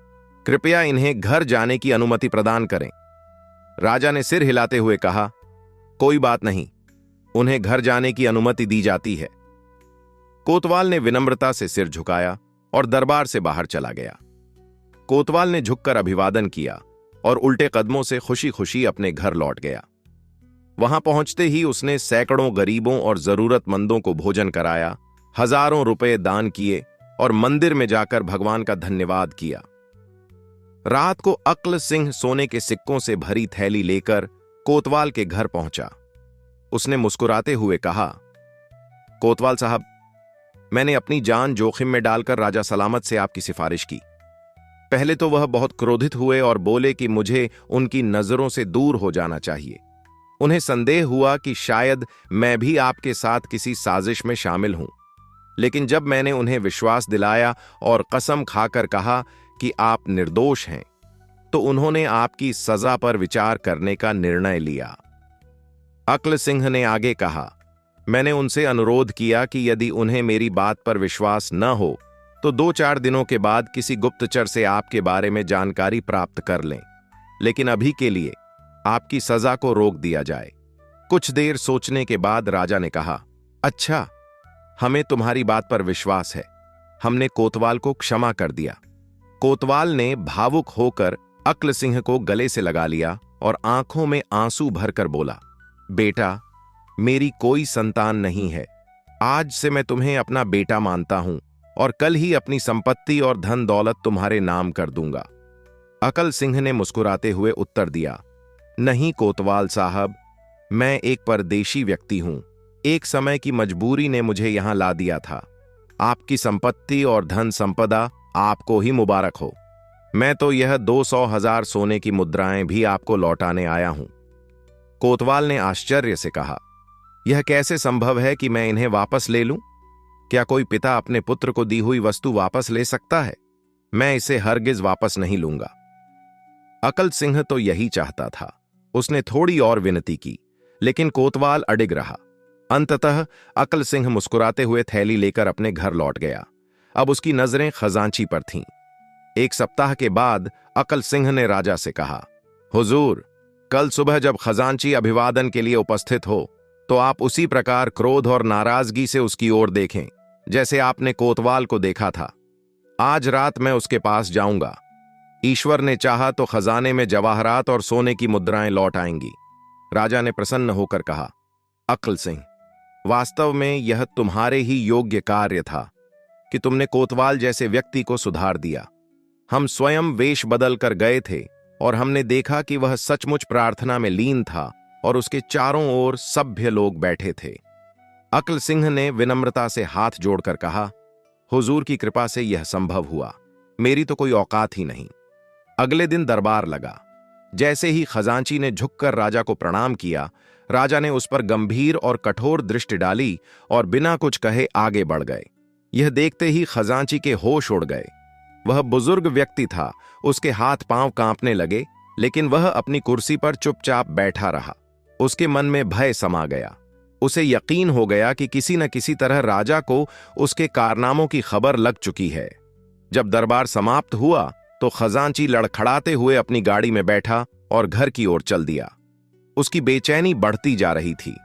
कृपया इन्हें घर जाने की अनुमति प्रदान करें। राजा ने सिर हिलाते हुए कहा, कोई बात नहीं, उन्हें घर जाने की अनुमति दी जाती है। कोतवाल ने विनम्रता से सिर झुकाया और दरबार से बाहर चला गया। कोतवाल ने झुककर अभिवादन किया और उल्टे कदमों से खुशी खुशी अपने घर लौट गया। वहां पहुंचते ही उसने सैकड़ों गरीबों और जरूरतमंदों को भोजन कराया, हजारों रुपए दान किए और मंदिर में जाकर भगवान का धन्यवाद किया। रात को अक्ल सिंह सोने के सिक्कों से भरी थैली लेकर कोतवाल के घर पहुंचा। उसने मुस्कुराते हुए कहा, कोतवाल साहब, मैंने अपनी जान जोखिम में डालकर राजा सलामत से आपकी सिफारिश की। पहले तो वह बहुत क्रोधित हुए और बोले कि मुझे उनकी नजरों से दूर हो जाना चाहिए। उन्हें संदेह हुआ कि शायद मैं भी आपके साथ किसी साजिश में शामिल हूं। लेकिन जब मैंने उन्हें विश्वास दिलाया और कसम खाकर कहा कि आप निर्दोष हैं, तो उन्होंने आपकी सजा पर विचार करने का निर्णय लिया। अक्ल सिंह ने आगे कहा, मैंने उनसे अनुरोध किया कि यदि उन्हें मेरी बात पर विश्वास न हो तो 2-4 दिनों के बाद किसी गुप्तचर से आपके बारे में जानकारी प्राप्त कर लें, लेकिन अभी के लिए आपकी सजा को रोक दिया जाए। कुछ देर सोचने के बाद राजा ने कहा, अच्छा, हमें तुम्हारी बात पर विश्वास है। हमने कोतवाल को क्षमा कर दिया। कोतवाल ने भावुक होकर अक्ल सिंह को गले से लगा लिया और आंखों में आंसू भरकर बोला, बेटा, मेरी कोई संतान नहीं है। आज से मैं तुम्हें अपना बेटा मानता हूं और कल ही अपनी संपत्ति और धन दौलत तुम्हारे नाम कर दूंगा। अकल सिंह ने मुस्कुराते हुए उत्तर दिया, नहीं कोतवाल साहब, मैं एक परदेशी व्यक्ति हूं। एक समय की मजबूरी ने मुझे यहां ला दिया था। आपकी संपत्ति और धन संपदा आपको ही मुबारक हो। मैं तो यह 200,000 सोने की मुद्राएं भी आपको लौटाने आया हूं। कोतवाल ने आश्चर्य से कहा, यह कैसे संभव है कि मैं इन्हें वापस ले लूं? क्या कोई पिता अपने पुत्र को दी हुई वस्तु वापस ले सकता है? मैं इसे हरगिज वापस नहीं लूंगा। अकल सिंह तो यही चाहता था। उसने थोड़ी और विनती की, लेकिन कोतवाल अडिग रहा। अंततः अकल सिंह मुस्कुराते हुए थैली लेकर अपने घर लौट गया। अब उसकी नजरें खजांची पर थीं। एक सप्ताह के बाद अकल सिंह ने राजा से कहा, हुजूर, कल सुबह जब खजांची अभिवादन के लिए उपस्थित हो तो आप उसी प्रकार क्रोध और नाराजगी से उसकी ओर देखें जैसे आपने कोतवाल को देखा था। आज रात मैं उसके पास जाऊंगा। ईश्वर ने चाहा तो खजाने में जवाहरात और सोने की मुद्राएं लौट आएंगी। राजा ने प्रसन्न होकर कहा, अकल सिंह, वास्तव में यह तुम्हारे ही योग्य कार्य था कि तुमने कोतवाल जैसे व्यक्ति को सुधार दिया। हम स्वयं वेश बदल कर गए थे और हमने देखा कि वह सचमुच प्रार्थना में लीन था और उसके चारों ओर सभ्य लोग बैठे थे। अकल सिंह ने विनम्रता से हाथ जोड़कर कहा, हुजूर की कृपा से यह संभव हुआ। मेरी तो कोई औकात ही नहीं। अगले दिन दरबार लगा। जैसे ही खजांची ने झुककर राजा को प्रणाम किया, राजा ने उस पर गंभीर और कठोर दृष्टि डाली और बिना कुछ कहे आगे बढ़ गए। यह देखते ही खजांची के होश उड़ गए। वह बुजुर्ग व्यक्ति था। उसके हाथ पांव कांपने लगे, लेकिन वह अपनी कुर्सी पर चुपचाप बैठा रहा। उसके मन में भय समा गया। उसे यकीन हो गया कि किसी न किसी तरह राजा को उसके कारनामों की खबर लग चुकी है। जब दरबार समाप्त हुआ तो खजांची लड़खड़ाते हुए अपनी गाड़ी में बैठा और घर की ओर चल दिया। उसकी बेचैनी बढ़ती जा रही थी।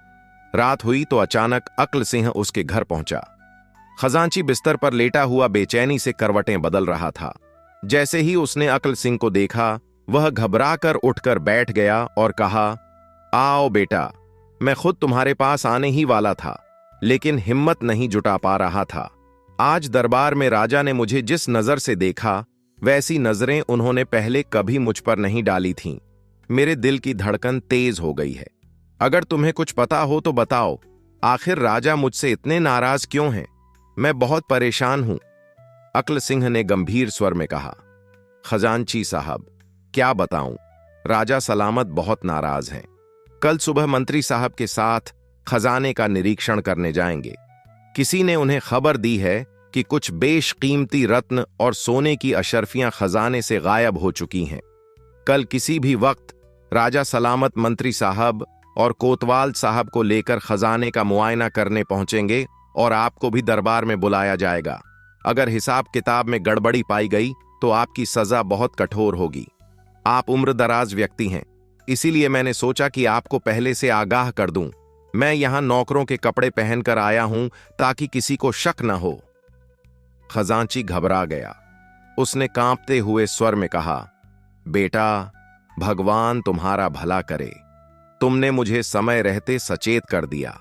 रात हुई तो अचानक अकल सिंह उसके घर पहुंचा। खजांची बिस्तर पर लेटा हुआ बेचैनी से करवटें बदल रहा था। जैसे ही उसने अकल सिंह को देखा, वह घबराकर उठकर बैठ गया और कहा, आओ बेटा, मैं खुद तुम्हारे पास आने ही वाला था, लेकिन हिम्मत नहीं जुटा पा रहा था। आज दरबार में राजा ने मुझे जिस नजर से देखा, वैसी नजरें उन्होंने पहले कभी मुझ पर नहीं डाली थीं। मेरे दिल की धड़कन तेज हो गई है। अगर तुम्हें कुछ पता हो तो बताओ, आखिर राजा मुझसे इतने नाराज क्यों हैं? मैं बहुत परेशान हूं। अकल सिंह ने गंभीर स्वर में कहा, खजांची साहब, क्या बताऊं, राजा सलामत बहुत नाराज हैं। कल सुबह मंत्री साहब के साथ खजाने का निरीक्षण करने जाएंगे। किसी ने उन्हें खबर दी है कि कुछ बेशकीमती रत्न और सोने की अशर्फियां खजाने से गायब हो चुकी हैं। कल किसी भी वक्त राजा सलामत मंत्री साहब और कोतवाल साहब को लेकर खजाने का मुआयना करने पहुंचेंगे और आपको भी दरबार में बुलाया जाएगा। अगर हिसाब किताब में गड़बड़ी पाई गई तो आपकी सजा बहुत कठोर होगी। आप उम्रदराज व्यक्ति हैं, इसीलिए मैंने सोचा कि आपको पहले से आगाह कर दूं। मैं यहां नौकरों के कपड़े पहनकर आया हूं ताकि किसी को शक न हो। खजांची घबरा गया। उसने कांपते हुए स्वर में कहा, बेटा, भगवान तुम्हारा भला करे। तुमने मुझे समय रहते सचेत कर दिया।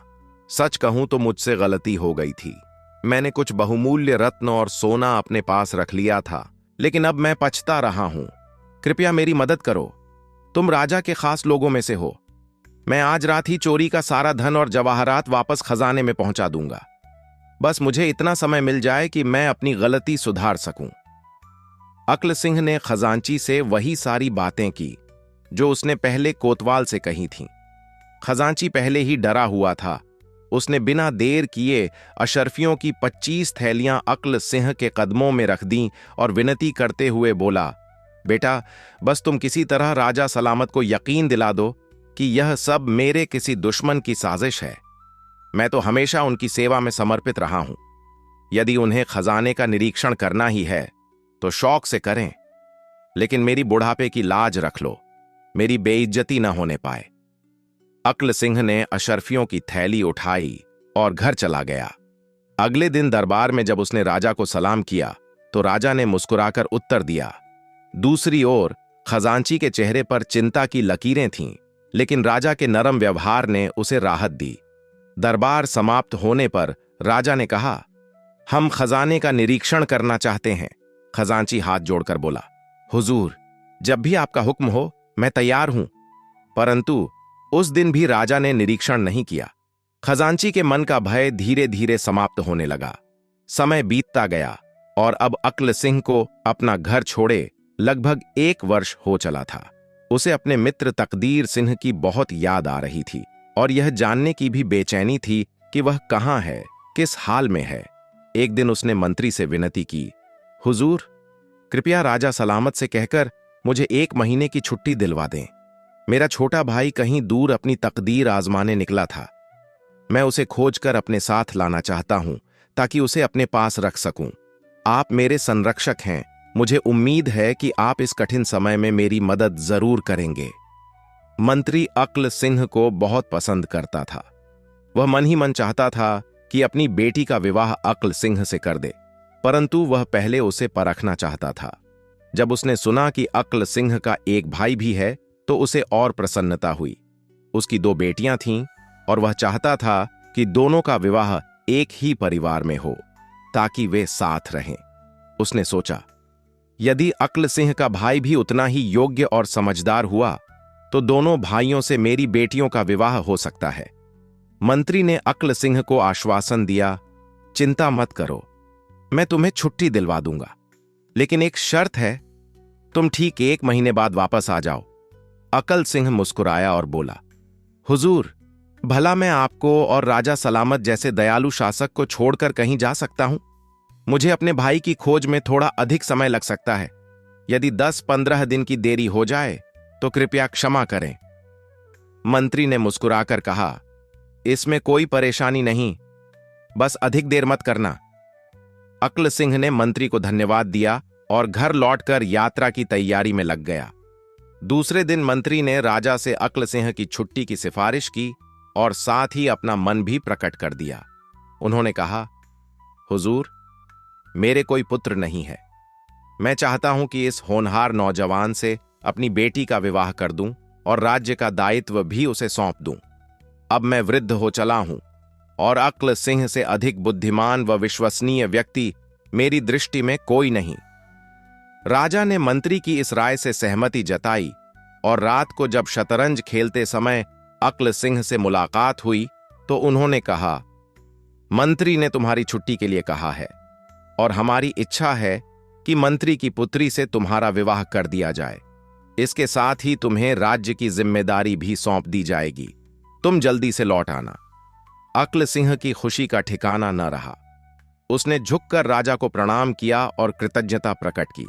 सच कहूं तो मुझसे गलती हो गई थी। मैंने कुछ बहुमूल्य रत्न और सोना अपने पास रख लिया था, लेकिन अब मैं पछता रहा हूं। कृपया मेरी मदद करो। तुम राजा के खास लोगों में से हो। मैं आज रात ही चोरी का सारा धन और जवाहरात वापस खजाने में पहुंचा दूंगा। बस मुझे इतना समय मिल जाए कि मैं अपनी गलती सुधार सकूं। अकल सिंह ने खजांची से वही सारी बातें की जो उसने पहले कोतवाल से कही थीं। खजांची पहले ही डरा हुआ था। उसने बिना देर किए अशर्फियों की 25 थैलियां अकल सिंह के कदमों में रख दीं और विनती करते हुए बोला, बेटा, बस तुम किसी तरह राजा सलामत को यकीन दिला दो कि यह सब मेरे किसी दुश्मन की साजिश है। मैं तो हमेशा उनकी सेवा में समर्पित रहा हूं। यदि उन्हें खजाने का निरीक्षण करना ही है तो शौक से करें, लेकिन मेरी बुढ़ापे की लाज रख लो, मेरी बेइज्जती न होने पाए। अकल सिंह ने अशर्फियों की थैली उठाई और घर चला गया। अगले दिन दरबार में जब उसने राजा को सलाम किया तो राजा ने मुस्कुराकर उत्तर दिया। दूसरी ओर खजांची के चेहरे पर चिंता की लकीरें थीं, लेकिन राजा के नरम व्यवहार ने उसे राहत दी। दरबार समाप्त होने पर राजा ने कहा, हम खजाने का निरीक्षण करना चाहते हैं। खजांची हाथ जोड़कर बोला, हुजूर, जब भी आपका हुक्म हो मैं तैयार हूं। परंतु उस दिन भी राजा ने निरीक्षण नहीं किया। खजांची के मन का भय धीरे धीरे समाप्त होने लगा। समय बीतता गया और अब अक्ल सिंह को अपना घर छोड़े लगभग 1 वर्ष हो चला था। उसे अपने मित्र तकदीर सिंह की बहुत याद आ रही थी और यह जानने की भी बेचैनी थी कि वह कहाँ है, किस हाल में है। एक दिन उसने मंत्री से विनती की, हुजूर, कृपया राजा सलामत से कहकर मुझे 1 महीने की छुट्टी दिलवा दें। मेरा छोटा भाई कहीं दूर अपनी तकदीर आजमाने निकला था। मैं उसे खोजकर अपने साथ लाना चाहता हूं ताकि उसे अपने पास रख सकूं। आप मेरे संरक्षक हैं। मुझे उम्मीद है कि आप इस कठिन समय में मेरी मदद जरूर करेंगे। मंत्री अक्ल सिंह को बहुत पसंद करता था। वह मन ही मन चाहता था कि अपनी बेटी का विवाह अक्ल सिंह से कर दे, परंतु वह पहले उसे परखना चाहता था। जब उसने सुना कि अक्ल सिंह का एक भाई भी है तो उसे और प्रसन्नता हुई। उसकी 2 बेटियां थीं और वह चाहता था कि दोनों का विवाह एक ही परिवार में हो ताकि वे साथ रहें। उसने सोचा, यदि अक्ल सिंह का भाई भी उतना ही योग्य और समझदार हुआ तो दोनों भाइयों से मेरी बेटियों का विवाह हो सकता है। मंत्री ने अक्ल सिंह को आश्वासन दिया, चिंता मत करो, मैं तुम्हें छुट्टी दिलवा दूंगा, लेकिन एक शर्त है, तुम ठीक 1 महीने बाद वापस आ जाओ। अक्ल सिंह मुस्कुराया और बोला, हुजूर, भला मैं आपको और राजा सलामत जैसे दयालु शासक को छोड़कर कहीं जा सकता हूं? मुझे अपने भाई की खोज में थोड़ा अधिक समय लग सकता है। यदि 10-15 दिन की देरी हो जाए तो कृपया क्षमा करें। मंत्री ने मुस्कुराकर कहा, इसमें कोई परेशानी नहीं, बस अधिक देर मत करना। अक्ल सिंह ने मंत्री को धन्यवाद दिया और घर लौटकर यात्रा की तैयारी में लग गया। दूसरे दिन मंत्री ने राजा से अक्ल सिंह की छुट्टी की सिफारिश की और साथ ही अपना मन भी प्रकट कर दिया। उन्होंने कहा, हुजूर, मेरे कोई पुत्र नहीं है। मैं चाहता हूं कि इस होनहार नौजवान से अपनी बेटी का विवाह कर दूं और राज्य का दायित्व भी उसे सौंप दूं। अब मैं वृद्ध हो चला हूं और अक्ल सिंह से अधिक बुद्धिमान व विश्वसनीय व्यक्ति मेरी दृष्टि में कोई नहीं। राजा ने मंत्री की इस राय से सहमति जताई और रात को जब शतरंज खेलते समय अक्ल सिंह से मुलाकात हुई तो उन्होंने कहा, मंत्री ने तुम्हारी छुट्टी के लिए कहा है और हमारी इच्छा है कि मंत्री की पुत्री से तुम्हारा विवाह कर दिया जाए। इसके साथ ही तुम्हें राज्य की जिम्मेदारी भी सौंप दी जाएगी। तुम जल्दी से लौट आना। अक्ल सिंह की खुशी का ठिकाना न रहा। उसने झुककर राजा को प्रणाम किया और कृतज्ञता प्रकट की।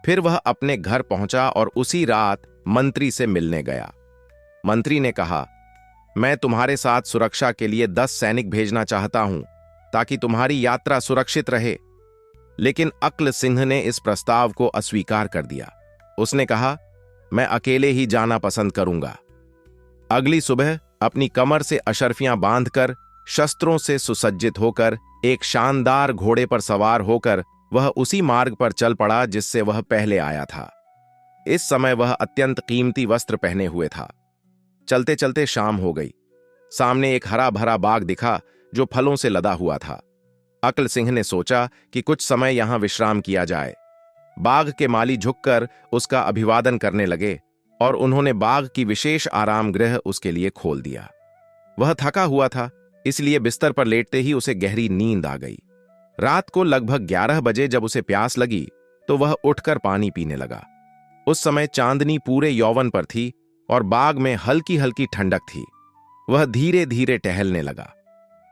फिर वह अपने घर पहुंचा और उसी रात मंत्री से मिलने गया। मंत्री ने कहा, मैं तुम्हारे साथ सुरक्षा के लिए 10 सैनिक भेजना चाहता हूं ताकि तुम्हारी यात्रा सुरक्षित रहे। लेकिन अक्ल सिंह ने इस प्रस्ताव को अस्वीकार कर दिया। उसने कहा, मैं अकेले ही जाना पसंद करूंगा। अगली सुबह अपनी कमर से अशर्फियां बांधकर, शस्त्रों से सुसज्जित होकर, एक शानदार घोड़े पर सवार होकर वह उसी मार्ग पर चल पड़ा जिससे वह पहले आया था। इस समय वह अत्यंत कीमती वस्त्र पहने हुए था। चलते चलते शाम हो गई। सामने एक हरा भरा बाग दिखा जो फलों से लदा हुआ था। अक्ल सिंह ने सोचा कि कुछ समय यहां विश्राम किया जाए। बाग के माली झुककर उसका अभिवादन करने लगे और उन्होंने बाग की विशेष आराम गृह उसके लिए खोल दिया। वह थका हुआ था, इसलिए बिस्तर पर लेटते ही उसे गहरी नींद आ गई। रात को लगभग 11 बजे जब उसे प्यास लगी तो वह उठकर पानी पीने लगा। उस समय चांदनी पूरे यौवन पर थी और बाग में हल्की हल्की ठंडक थी। वह धीरे धीरे टहलने लगा।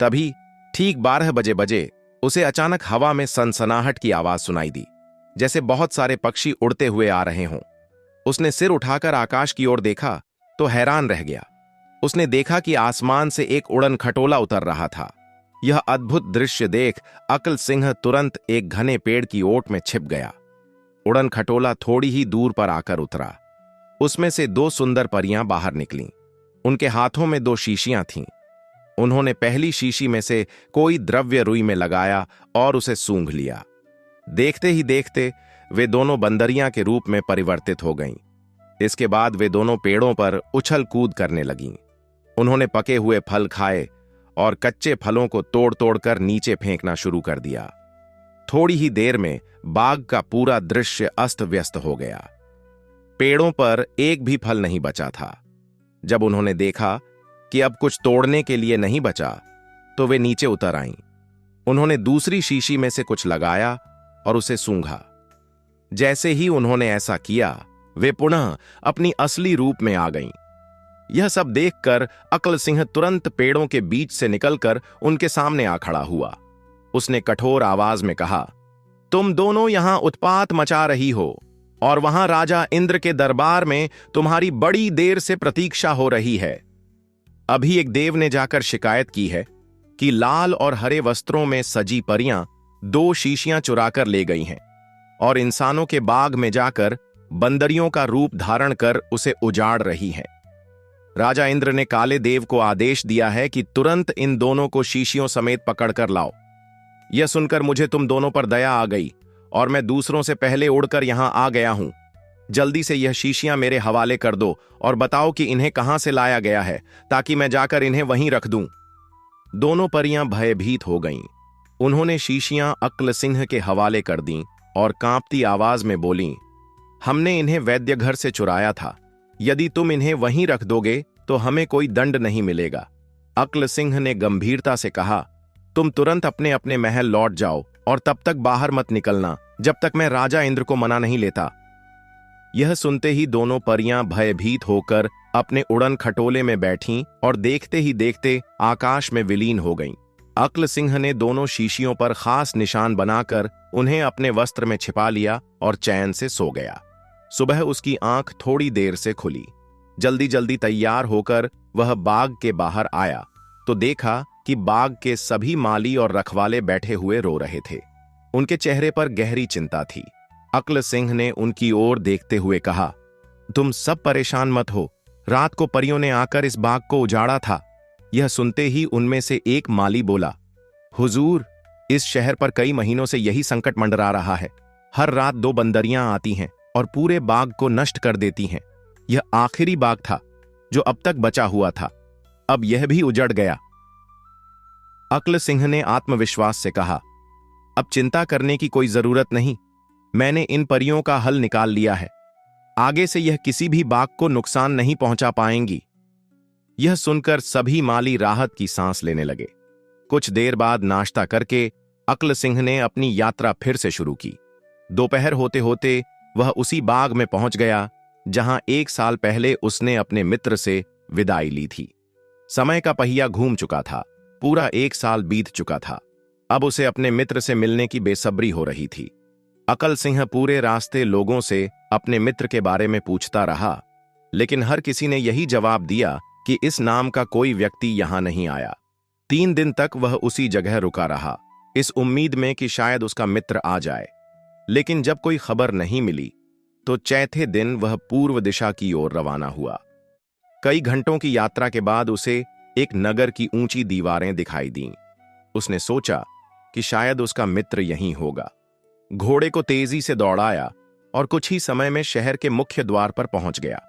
तभी ठीक 12 बजे उसे अचानक हवा में सनसनाहट की आवाज सुनाई दी, जैसे बहुत सारे पक्षी उड़ते हुए आ रहे हों। उसने सिर उठाकर आकाश की ओर देखा तो हैरान रह गया। उसने देखा कि आसमान से एक उड़न खटोला उतर रहा था। यह अद्भुत दृश्य देख अक्ल सिंह तुरंत एक घने पेड़ की ओट में छिप गया। उड़न खटोला थोड़ी ही दूर पर आकर उतरा। उसमें से 2 सुंदर परियां बाहर निकलीं। उनके हाथों में 2 शीशियां थीं। उन्होंने पहली शीशी में से कोई द्रव्य रुई में लगाया और उसे सूंघ लिया। देखते ही देखते वे दोनों बंदरियां के रूप में परिवर्तित हो गईं। इसके बाद वे दोनों पेड़ों पर उछल कूद करने लगीं। उन्होंने पके हुए फल खाए और कच्चे फलों को तोड़ तोड़कर नीचे फेंकना शुरू कर दिया। थोड़ी ही देर में बाग का पूरा दृश्य अस्त व्यस्त हो गया। पेड़ों पर एक भी फल नहीं बचा था। जब उन्होंने देखा कि अब कुछ तोड़ने के लिए नहीं बचा, तो वे नीचे उतर आईं। उन्होंने दूसरी शीशी में से कुछ लगाया और उसे सूंघा। जैसे ही उन्होंने ऐसा किया, वे पुनः अपनी असली रूप में आ गईं। यह सब देखकर अक्ल सिंह तुरंत पेड़ों के बीच से निकलकर उनके सामने आ खड़ा हुआ। उसने कठोर आवाज में कहा, तुम दोनों यहां उत्पात मचा रही हो और वहां राजा इंद्र के दरबार में तुम्हारी बड़ी देर से प्रतीक्षा हो रही है। अभी एक देव ने जाकर शिकायत की है कि लाल और हरे वस्त्रों में सजी परियां 2 शीशियां चुराकर ले गई हैं और इंसानों के बाग में जाकर बंदरियों का रूप धारण कर उसे उजाड़ रही हैं। राजा इंद्र ने काले देव को आदेश दिया है कि तुरंत इन दोनों को शीशियों समेत पकड़कर लाओ। यह सुनकर मुझे तुम दोनों पर दया आ गई और मैं दूसरों से पहले उड़कर यहां आ गया हूं। जल्दी से यह शीशियां मेरे हवाले कर दो और बताओ कि इन्हें कहां से लाया गया है, ताकि मैं जाकर इन्हें वहीं रख दूं। दोनों परियां भयभीत हो गईं। उन्होंने शीशियां अक्ल सिंह के हवाले कर दीं और कांपती आवाज में बोलीं, हमने इन्हें वैद्य घर से चुराया था। यदि तुम इन्हें वहीं रख दोगे तो हमें कोई दंड नहीं मिलेगा। अक्ल सिंह ने गंभीरता से कहा, तुम तुरंत अपने अपने महल लौट जाओ और तब तक बाहर मत निकलना जब तक मैं राजा इंद्र को मना नहीं लेता। यह सुनते ही दोनों परियां भयभीत होकर अपने उड़न खटोले में बैठीं और देखते ही देखते आकाश में विलीन हो गईं। अक्ल सिंह ने दोनों शीशियों पर खास निशान बनाकर उन्हें अपने वस्त्र में छिपा लिया और चैन से सो गया। सुबह उसकी आंख थोड़ी देर से खुली। जल्दी जल्दी तैयार होकर वह बाग के बाहर आया तो देखा कि बाग के सभी माली और रखवाले बैठे हुए रो रहे थे। उनके चेहरे पर गहरी चिंता थी। अक्ल सिंह ने उनकी ओर देखते हुए कहा, तुम सब परेशान मत हो। रात को परियों ने आकर इस बाग को उजाड़ा था। यह सुनते ही उनमें से एक माली बोला, हुजूर, इस शहर पर कई महीनों से यही संकट मंडरा रहा है। हर रात 2 बंदरियां आती हैं और पूरे बाग को नष्ट कर देती हैं। यह आखिरी बाग था जो अब तक बचा हुआ था। अब यह भी उजड़ गया। अक्ल सिंह ने आत्मविश्वास से कहा, अब चिंता करने की कोई जरूरत नहीं। मैंने इन परियों का हल निकाल लिया है। आगे से यह किसी भी बाग को नुकसान नहीं पहुंचा पाएंगी। यह सुनकर सभी माली राहत की सांस लेने लगे। कुछ देर बाद नाश्ता करके अक्ल सिंह ने अपनी यात्रा फिर से शुरू की। दोपहर होते होते वह उसी बाग में पहुंच गया जहां 1 साल पहले उसने अपने मित्र से विदाई ली थी। समय का पहिया घूम चुका था। पूरा 1 साल बीत चुका था। अब उसे अपने मित्र से मिलने की बेसब्री हो रही थी। अक्ल सिंह पूरे रास्ते लोगों से अपने मित्र के बारे में पूछता रहा, लेकिन हर किसी ने यही जवाब दिया कि इस नाम का कोई व्यक्ति यहां नहीं आया। 3 दिन तक वह उसी जगह रुका रहा, इस उम्मीद में कि शायद उसका मित्र आ जाए। लेकिन जब कोई खबर नहीं मिली तो चौथे दिन वह पूर्व दिशा की ओर रवाना हुआ। कई घंटों की यात्रा के बाद उसे एक नगर की ऊंची दीवारें दिखाई दीं। उसने सोचा कि शायद उसका मित्र यहीं होगा। घोड़े को तेजी से दौड़ाया और कुछ ही समय में शहर के मुख्य द्वार पर पहुंच गया।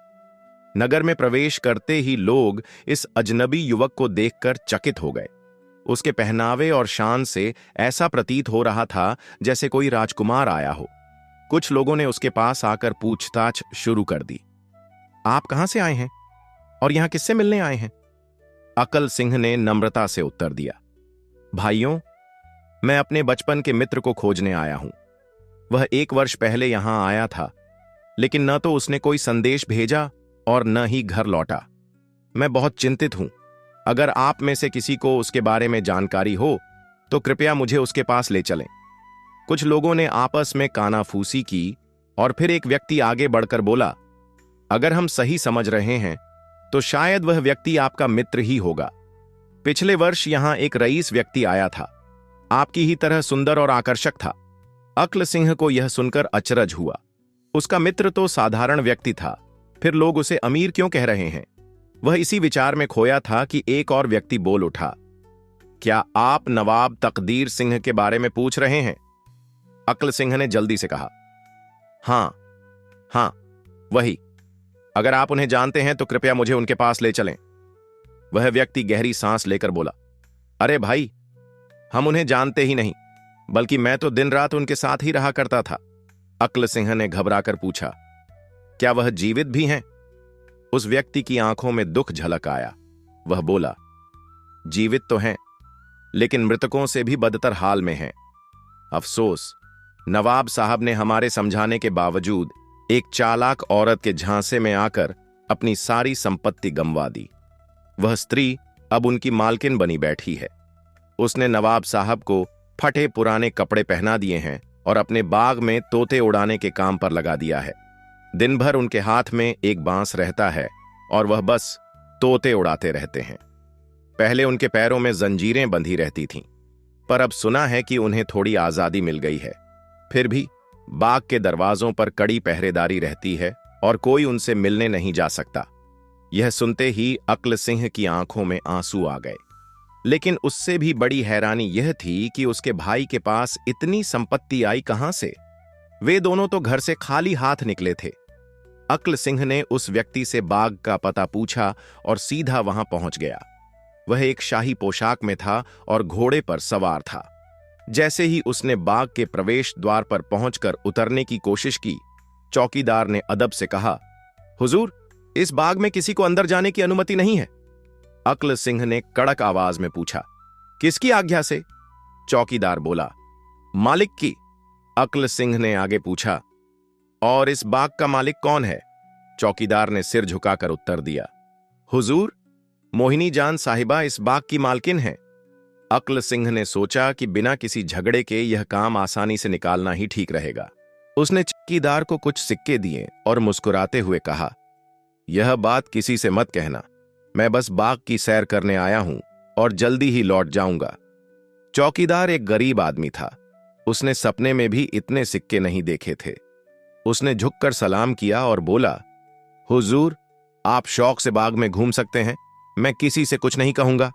नगर में प्रवेश करते ही लोग इस अजनबी युवक को देखकर चकित हो गए। उसके पहनावे और शान से ऐसा प्रतीत हो रहा था जैसे कोई राजकुमार आया हो। कुछ लोगों ने उसके पास आकर पूछताछ शुरू कर दी। आप कहां से आए हैं और यहां किससे मिलने आए हैं? अक्ल सिंह ने नम्रता से उत्तर दिया, भाइयों, मैं अपने बचपन के मित्र को खोजने आया हूं। वह 1 वर्ष पहले यहां आया था, लेकिन न तो उसने कोई संदेश भेजा और न ही घर लौटा। मैं बहुत चिंतित हूं। अगर आप में से किसी को उसके बारे में जानकारी हो तो कृपया मुझे उसके पास ले चलें। कुछ लोगों ने आपस में कानाफूसी की और फिर एक व्यक्ति आगे बढ़कर बोला, अगर हम सही समझ रहे हैं तो शायद वह व्यक्ति आपका मित्र ही होगा। पिछले वर्ष यहां एक रईस व्यक्ति आया था, आपकी ही तरह सुंदर और आकर्षक था। अक्ल सिंह को यह सुनकर अचरज हुआ। उसका मित्र तो साधारण व्यक्ति था, फिर लोग उसे अमीर क्यों कह रहे हैं? वह इसी विचार में खोया था कि एक और व्यक्ति बोल उठा, क्या आप नवाब तकदीर सिंह के बारे में पूछ रहे हैं? अक्ल सिंह ने जल्दी से कहा, हां, वही। अगर आप उन्हें जानते हैं तो कृपया मुझे उनके पास ले चलें। वह व्यक्ति गहरी सांस लेकर बोला, अरे भाई, हम उन्हें जानते ही नहीं, बल्कि मैं तो दिन रात उनके साथ ही रहा करता था। अक्ल सिंह ने घबराकर पूछा, क्या वह जीवित भी हैं? उस व्यक्ति की आंखों में दुख झलक आया। वह बोला, जीवित तो हैं, लेकिन मृतकों से भी बदतर हाल में हैं। अफसोस, नवाब साहब ने हमारे समझाने के बावजूद एक चालाक औरत के झांसे में आकर अपनी सारी संपत्ति गंवा दी। वह स्त्री अब उनकी मालकिन बनी बैठी है। उसने नवाब साहब को फटे पुराने कपड़े पहना दिए हैं और अपने बाग में तोते उड़ाने के काम पर लगा दिया है। दिन भर उनके हाथ में एक बांस रहता है और वह बस तोते उड़ाते रहते हैं। पहले उनके पैरों में जंजीरें बंधी रहती थीं, पर अब सुना है कि उन्हें थोड़ी आजादी मिल गई है। फिर भी बाग के दरवाजों पर कड़ी पहरेदारी रहती है और कोई उनसे मिलने नहीं जा सकता। यह सुनते ही अक्ल सिंह की आंखों में आंसू आ गए। लेकिन उससे भी बड़ी हैरानी यह थी कि उसके भाई के पास इतनी संपत्ति आई कहां से। वे दोनों तो घर से खाली हाथ निकले थे। अक्ल सिंह ने उस व्यक्ति से बाग का पता पूछा और सीधा वहां पहुंच गया। वह एक शाही पोशाक में था और घोड़े पर सवार था। जैसे ही उसने बाग के प्रवेश द्वार पर पहुंचकर उतरने की कोशिश की, चौकीदार ने अदब से कहा, हुजूर, इस बाग में किसी को अंदर जाने की अनुमति नहीं है। अक्ल सिंह ने कड़क आवाज में पूछा, किसकी आज्ञा से? चौकीदार बोला, मालिक की। अक्ल सिंह ने आगे पूछा, और इस बाग का मालिक कौन है? चौकीदार ने सिर झुकाकर उत्तर दिया, हुजूर, मोहिनी जान साहिबा इस बाग की मालकिन है। अक्ल सिंह ने सोचा कि बिना किसी झगड़े के यह काम आसानी से निकालना ही ठीक रहेगा। उसने चौकीदार को कुछ सिक्के दिए और मुस्कुराते हुए कहा, यह बात किसी से मत कहना। मैं बस बाग की सैर करने आया हूं और जल्दी ही लौट जाऊंगा। चौकीदार एक गरीब आदमी था। उसने सपने में भी इतने सिक्के नहीं देखे थे। उसने झुककर सलाम किया और बोला, हुजूर, आप शौक से बाग में घूम सकते हैं, मैं किसी से कुछ नहीं कहूंगा।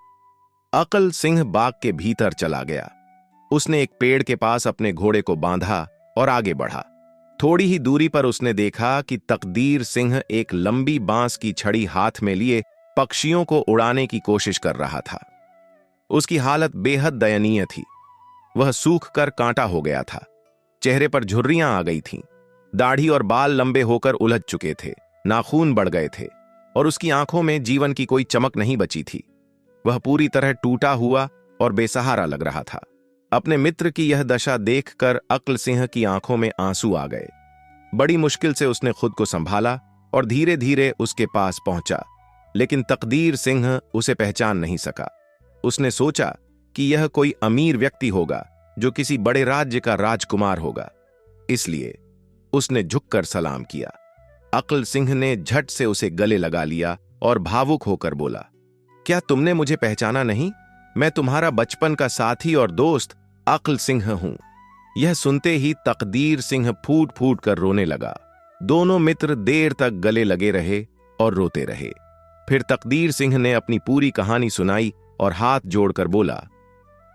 अक्ल सिंह बाग के भीतर चला गया। उसने एक पेड़ के पास अपने घोड़े को बांधा और आगे बढ़ा। थोड़ी ही दूरी पर उसने देखा कि तकदीर सिंह एक लंबी बांस की छड़ी हाथ में लिए पक्षियों को उड़ाने की कोशिश कर रहा था। उसकी हालत बेहद दयनीय थी। वह सूख कर कांटा हो गया था। चेहरे पर झुर्रियां आ गई थीं। दाढ़ी और बाल लंबे होकर उलझ चुके थे, नाखून बढ़ गए थे और उसकी आंखों में जीवन की कोई चमक नहीं बची थी। वह पूरी तरह टूटा हुआ और बेसहारा लग रहा था। अपने मित्र की यह दशा देखकर अक्ल सिंह की आंखों में आंसू आ गए। बड़ी मुश्किल से उसने खुद को संभाला और धीरे धीरे उसके पास पहुंचा, लेकिन तकदीर सिंह उसे पहचान नहीं सका। उसने सोचा कि यह कोई अमीर व्यक्ति होगा जो किसी बड़े राज्य का राजकुमार होगा, इसलिए उसने झुककर सलाम किया। अक्ल सिंह ने झट से उसे गले लगा लिया और भावुक होकर बोला, क्या तुमने मुझे पहचाना नहीं? मैं तुम्हारा बचपन का साथी और दोस्त अक्ल सिंह हूं। यह सुनते ही तकदीर सिंह फूट फूट कर रोने लगा। दोनों मित्र देर तक गले लगे रहे और रोते रहे। फिर तकदीर सिंह ने अपनी पूरी कहानी सुनाई और हाथ जोड़कर बोला,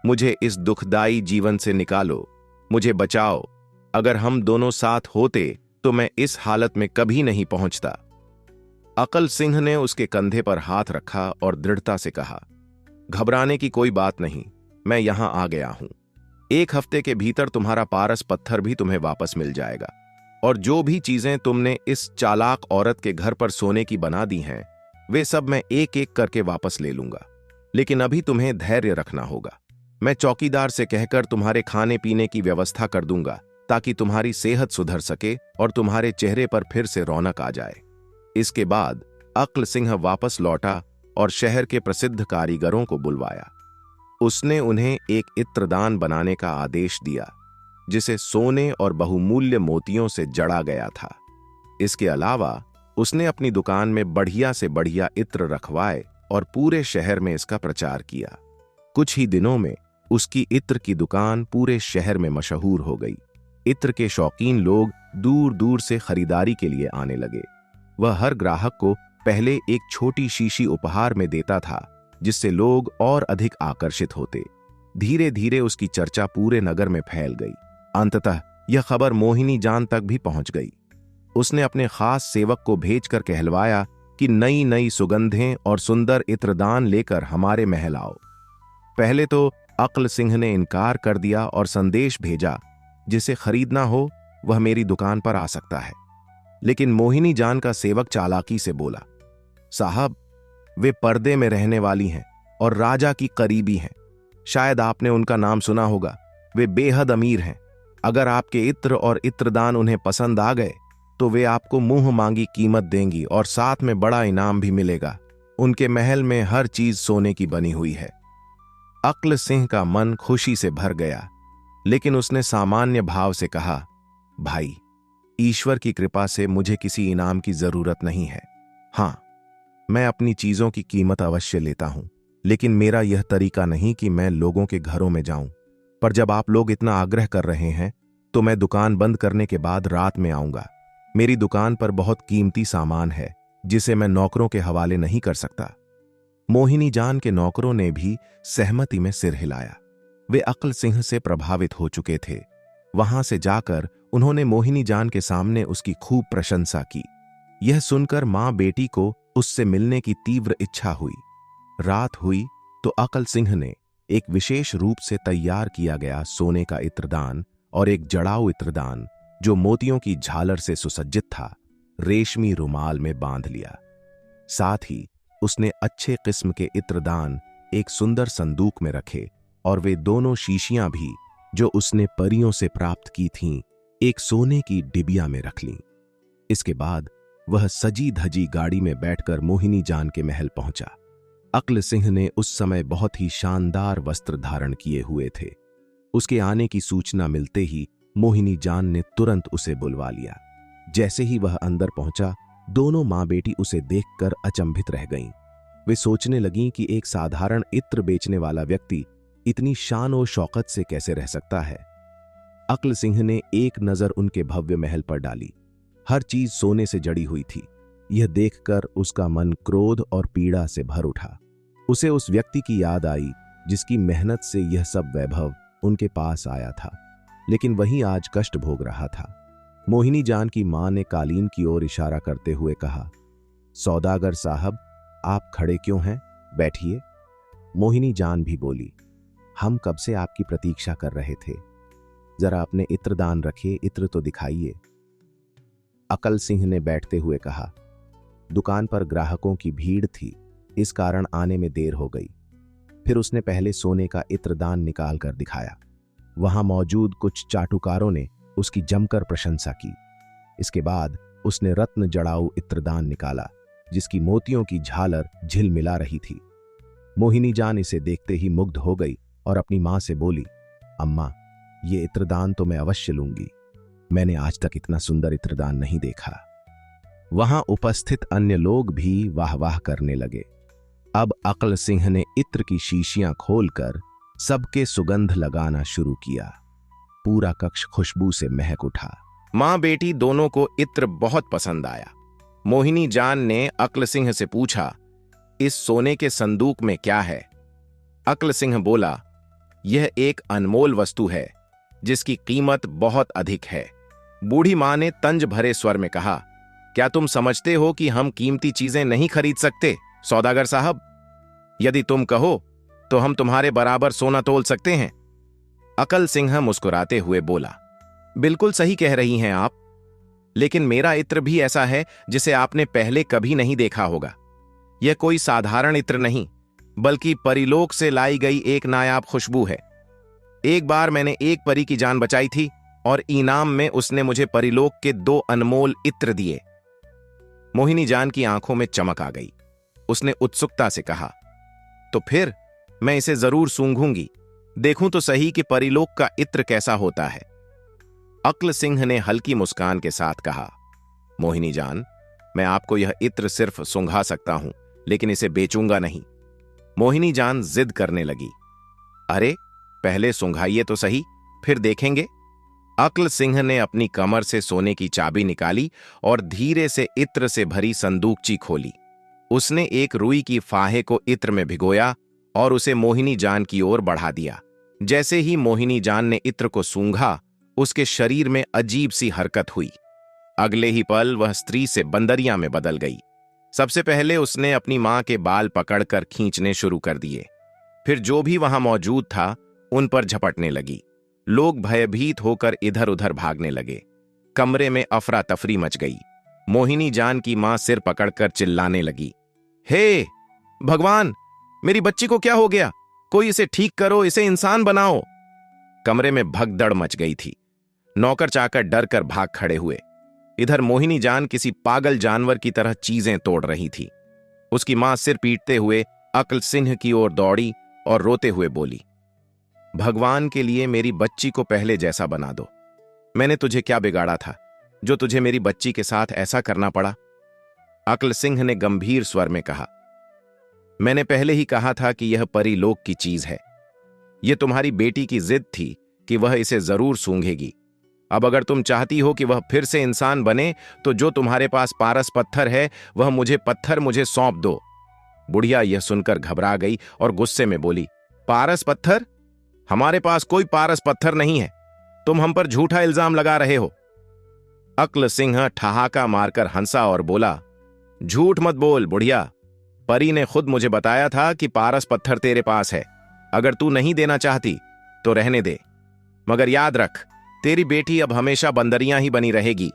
मुझे इस दुखदाई जीवन से निकालो, मुझे बचाओ। अगर हम दोनों साथ होते तो मैं इस हालत में कभी नहीं पहुंचता। अक्ल सिंह ने उसके कंधे पर हाथ रखा और दृढ़ता से कहा, घबराने की कोई बात नहीं, मैं यहां आ गया हूं। 1 हफ्ते के भीतर तुम्हारा पारस पत्थर भी तुम्हें वापस मिल जाएगा और जो भी चीजें तुमने इस चालाक औरत के घर पर सोने की बना दी हैं, वे सब मैं एक एक करके वापस ले लूंगा। लेकिन अभी तुम्हें धैर्य रखना होगा। मैं चौकीदार से कहकर तुम्हारे खाने पीने की व्यवस्था कर दूंगा ताकि तुम्हारी सेहत सुधर सके और तुम्हारे चेहरे पर फिर से रौनक आ जाए। इसके बाद अक्ल सिंह वापस लौटा और शहर के प्रसिद्ध कारीगरों को बुलवाया। उसने उन्हें एक इत्रदान बनाने का आदेश दिया, जिसे सोने और बहुमूल्य मोतियों से जड़ा गया था। इसके अलावा उसने अपनी दुकान में बढ़िया से बढ़िया इत्र रखवाए और पूरे शहर में इसका प्रचार किया। कुछ ही दिनों में उसकी इत्र की दुकान पूरे शहर में मशहूर हो गई। इत्र के शौकीन लोग दूर दूर से खरीदारी के लिए आने लगे। वह हर ग्राहक को पहले एक छोटी शीशी उपहार में देता था, जिससे लोग और अधिक आकर्षित होते। धीरे धीरे उसकी चर्चा पूरे नगर में फैल गई। अंततः यह खबर मोहिनी जान तक भी पहुंच गई। उसने अपने खास सेवक को भेजकर कहलवाया कि नई नई सुगंधें और सुंदर इत्रदान लेकर हमारे महल आओ। पहले तो अक्ल सिंह ने इनकार कर दिया और संदेश भेजा, जिसे खरीदना हो वह मेरी दुकान पर आ सकता है। लेकिन मोहिनी जान का सेवक चालाकी से बोला, साहब, वे पर्दे में रहने वाली हैं और राजा की करीबी हैं। शायद आपने उनका नाम सुना होगा। वे बेहद अमीर हैं। अगर आपके इत्र और इत्रदान उन्हें पसंद आ गए तो वे आपको मुंह मांगी कीमत देंगी और साथ में बड़ा इनाम भी मिलेगा। उनके महल में हर चीज सोने की बनी हुई है। अक्ल सिंह का मन खुशी से भर गया, लेकिन उसने सामान्य भाव से कहा, भाई, ईश्वर की कृपा से मुझे किसी इनाम की जरूरत नहीं है। हां, मैं अपनी चीजों की कीमत अवश्य लेता हूं, लेकिन मेरा यह तरीका नहीं कि मैं लोगों के घरों में जाऊं। पर जब आप लोग इतना आग्रह कर रहे हैं तो मैं दुकान बंद करने के बाद रात में आऊंगा। मेरी दुकान पर बहुत कीमती सामान है जिसे मैं नौकरों के हवाले नहीं कर सकता। मोहिनी जान के नौकरों ने भी सहमति में सिर हिलाया। वे अक्ल सिंह से प्रभावित हो चुके थे। वहां से जाकर उन्होंने मोहिनी जान के सामने उसकी खूब प्रशंसा की। यह सुनकर मां बेटी को उससे मिलने की तीव्र इच्छा हुई। रात हुई तो अक्ल सिंह ने एक विशेष रूप से तैयार किया गया सोने का इत्रदान और एक जड़ाऊ इत्रदान, जो मोतियों की झालर से सुसज्जित था, रेशमी रुमाल में बांध लिया। साथ ही उसने अच्छे किस्म के इत्रदान एक सुंदर संदूक में रखे और वे दोनों शीशियां भी, जो उसने परियों से प्राप्त की थीं, एक सोने की डिबिया में रख लीं। इसके बाद वह सजी धजी गाड़ी में बैठकर मोहिनी जान के महल पहुंचा। अक्ल सिंह ने उस समय बहुत ही शानदार वस्त्र धारण किए हुए थे। उसके आने की सूचना मिलते ही मोहिनी जान ने तुरंत उसे बुलवा लिया। जैसे ही वह अंदर पहुंचा, दोनों मां बेटी उसे देखकर अचंभित रह गईं। वे सोचने लगीं कि एक साधारण इत्र बेचने वाला व्यक्ति इतनी शान और शौकत से कैसे रह सकता है। अक्ल सिंह ने एक नजर उनके भव्य महल पर डाली। हर चीज सोने से जड़ी हुई थी। यह देखकर उसका मन क्रोध और पीड़ा से भर उठा। उसे उस व्यक्ति की याद आई जिसकी मेहनत से यह सब वैभव उनके पास आया था, लेकिन वही आज कष्ट भोग रहा था। मोहिनी जान की मां ने कालीन की ओर इशारा करते हुए कहा, सौदागर साहब, आप खड़े क्यों हैं? बैठिए। मोहिनी जान भी बोली, हम कब से आपकी प्रतीक्षा कर रहे थे। जरा अपने इत्रदान रखिए, इत्र तो दिखाइए। अकल सिंह ने बैठते हुए कहा, दुकान पर ग्राहकों की भीड़ थी, इस कारण आने में देर हो गई। फिर उसने पहले सोने का इत्रदान निकाल कर दिखाया। वहां मौजूद कुछ चाटुकारों ने उसकी जमकर प्रशंसा की। इसके बाद उसने रत्न जड़ाऊ इत्रदान निकाला, जिसकी मोतियों की झालर झिलमिला रही थी। मोहिनी जान इसे देखते ही मुग्ध हो गई और अपनी मां से बोली, अम्मा, ये इत्रदान तो मैं अवश्य लूंगी। मैंने आज तक इतना सुंदर इत्रदान नहीं देखा। वहां उपस्थित अन्य लोग भी वाह वाह करने लगे। अब अक्ल सिंह ने इत्र की शीशियां खोलकर सबके सुगंध लगाना शुरू किया। पूरा कक्ष खुशबू से महक उठा। मां बेटी दोनों को इत्र बहुत पसंद आया। मोहिनी जान ने अक्ल सिंह से पूछा, इस सोने के संदूक में क्या है? अक्ल सिंह बोला, यह एक अनमोल वस्तु है जिसकी कीमत बहुत अधिक है। बूढ़ी मां ने तंज भरे स्वर में कहा, क्या तुम समझते हो कि हम कीमती चीजें नहीं खरीद सकते? सौदागर साहब, यदि तुम कहो तो हम तुम्हारे बराबर सोना तोल सकते हैं। अकल सिंह मुस्कुराते हुए बोला, बिल्कुल सही कह रही हैं आप, लेकिन मेरा इत्र भी ऐसा है जिसे आपने पहले कभी नहीं देखा होगा। यह कोई साधारण इत्र नहीं, बल्कि परिलोक से लाई गई एक नायाब खुशबू है। एक बार मैंने एक परी की जान बचाई थी और इनाम में उसने मुझे परिलोक के 2 अनमोल इत्र दिए। मोहिनी जान की आंखों में चमक आ गई। उसने उत्सुकता से कहा, तो फिर मैं इसे जरूर सूंघूंगी, देखूं तो सही कि परिलोक का इत्र कैसा होता है। अक्ल सिंह ने हल्की मुस्कान के साथ कहा, मोहिनी जान, मैं आपको यह इत्र सिर्फ सूंघा सकता हूं, लेकिन इसे बेचूंगा नहीं। मोहिनी जान जिद करने लगी, अरे पहले सूंघाइए तो सही, फिर देखेंगे। अक्ल सिंह ने अपनी कमर से सोने की चाबी निकाली और धीरे से इत्र से भरी संदूकची खोली। उसने एक रुई की फाहे को इत्र में भिगोया और उसे मोहिनी जान की ओर बढ़ा दिया। जैसे ही मोहिनी जान ने इत्र को सूंघा, उसके शरीर में अजीब सी हरकत हुई। अगले ही पल वह स्त्री से बंदरिया में बदल गई। सबसे पहले उसने अपनी मां के बाल पकड़कर खींचने शुरू कर दिए। फिर जो भी वहां मौजूद था उन पर झपटने लगी। लोग भयभीत होकर इधर उधर भागने लगे। कमरे में अफरा तफरी मच गई। मोहिनी जान की मां सिर पकड़कर चिल्लाने लगी, हे भगवान, मेरी बच्ची को क्या हो गया? कोई इसे ठीक करो, इसे इंसान बनाओ। कमरे में भगदड़ मच गई थी। नौकर चाकर डर कर भाग खड़े हुए। इधर मोहिनी जान किसी पागल जानवर की तरह चीजें तोड़ रही थी। उसकी मां सिर पीटते हुए अक्ल सिंह की ओर दौड़ी और रोते हुए बोली, भगवान के लिए मेरी बच्ची को पहले जैसा बना दो। मैंने तुझे क्या बिगाड़ा था जो तुझे मेरी बच्ची के साथ ऐसा करना पड़ा? अक्ल सिंह ने गंभीर स्वर में कहा, मैंने पहले ही कहा था कि यह परीलोक की चीज है। यह तुम्हारी बेटी की जिद थी कि वह इसे जरूर सूंघेगी। अब अगर तुम चाहती हो कि वह फिर से इंसान बने तो जो तुम्हारे पास पारस पत्थर है वह मुझे सौंप दो। बुढ़िया यह सुनकर घबरा गई और गुस्से में बोली, पारस पत्थर? हमारे पास कोई पारस पत्थर नहीं है। तुम हम पर झूठा इल्जाम लगा रहे हो। अक्ल सिंह ठहाका मारकर हंसा और बोला, झूठ मत बोल बुढ़िया। परी ने खुद मुझे बताया था कि पारस पत्थर तेरे पास है। अगर तू नहीं देना चाहती तो रहने दे, मगर याद रख, तेरी बेटी अब हमेशा बंदरियां ही बनी रहेगी।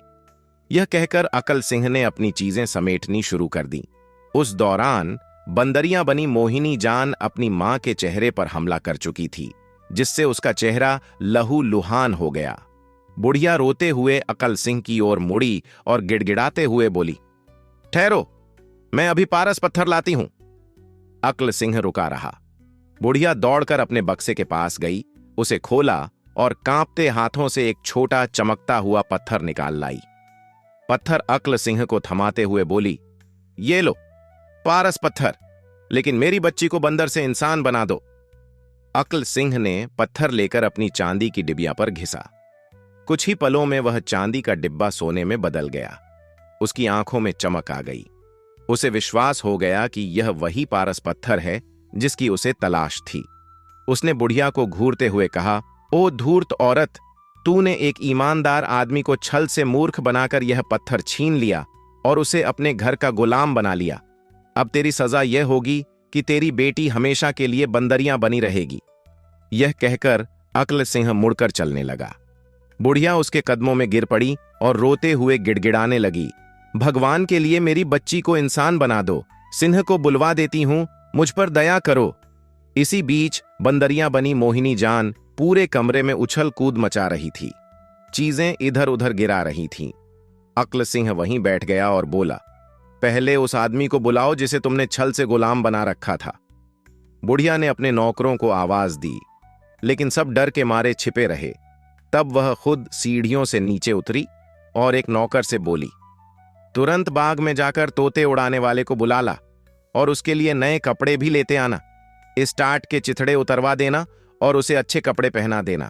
यह कहकर अकल सिंह ने अपनी चीजें समेटनी शुरू कर दी। उस दौरान बंदरियां बनी मोहिनी जान अपनी मां के चेहरे पर हमला कर चुकी थी, जिससे उसका चेहरा लहू लुहान हो गया। बुढ़िया रोते हुए अकल सिंह की ओर मुड़ी और गिड़गिड़ाते हुए बोली, ठहरो, मैं अभी पारस पत्थर लाती हूं। अक्ल सिंह रुका रहा। बुढ़िया दौड़कर अपने बक्से के पास गई, उसे खोला और कांपते हाथों से एक छोटा चमकता हुआ पत्थर निकाल लाई। पत्थर अक्ल सिंह को थमाते हुए बोली, ये लो पारस पत्थर, लेकिन मेरी बच्ची को बंदर से इंसान बना दो। अक्ल सिंह ने पत्थर लेकर अपनी चांदी की डिबिया पर घिसा। कुछ ही पलों में वह चांदी का डिब्बा सोने में बदल गया। उसकी आंखों में चमक आ गई। उसे विश्वास हो गया कि यह वही पारस पत्थर है जिसकी उसे तलाश थी। उसने बुढ़िया को घूरते हुए कहा, ओ धूर्त औरत, तूने एक ईमानदार आदमी को छल से मूर्ख बनाकर यह पत्थर छीन लिया और उसे अपने घर का गुलाम बना लिया। अब तेरी सजा यह होगी कि तेरी बेटी हमेशा के लिए बंदरियां बनी रहेगी। यह कहकर अक्ल सिंह मुड़कर चलने लगा। बुढ़िया उसके कदमों में गिर पड़ी और रोते हुए गिड़गिड़ाने लगी, भगवान के लिए मेरी बच्ची को इंसान बना दो। सिंह को बुलवा देती हूं, मुझ पर दया करो। इसी बीच बंदरियां बनी मोहिनी जान पूरे कमरे में उछल कूद मचा रही थी। चीजें इधर उधर गिरा रही थीं। अक्ल सिंह वहीं बैठ गया और बोला, पहले उस आदमी को बुलाओ जिसे तुमने छल से गुलाम बना रखा था। बुढ़िया ने अपने नौकरों को आवाज दी, लेकिन सब डर के मारे छिपे रहे। तब वह खुद सीढ़ियों से नीचे उतरी और एक नौकर से बोली, तुरंत बाग में जाकर तोते उड़ाने वाले को बुला ला और उसके लिए नए कपड़े भी लेते आना। इस टाट के चिथड़े उतरवा देना और उसे अच्छे कपड़े पहना देना।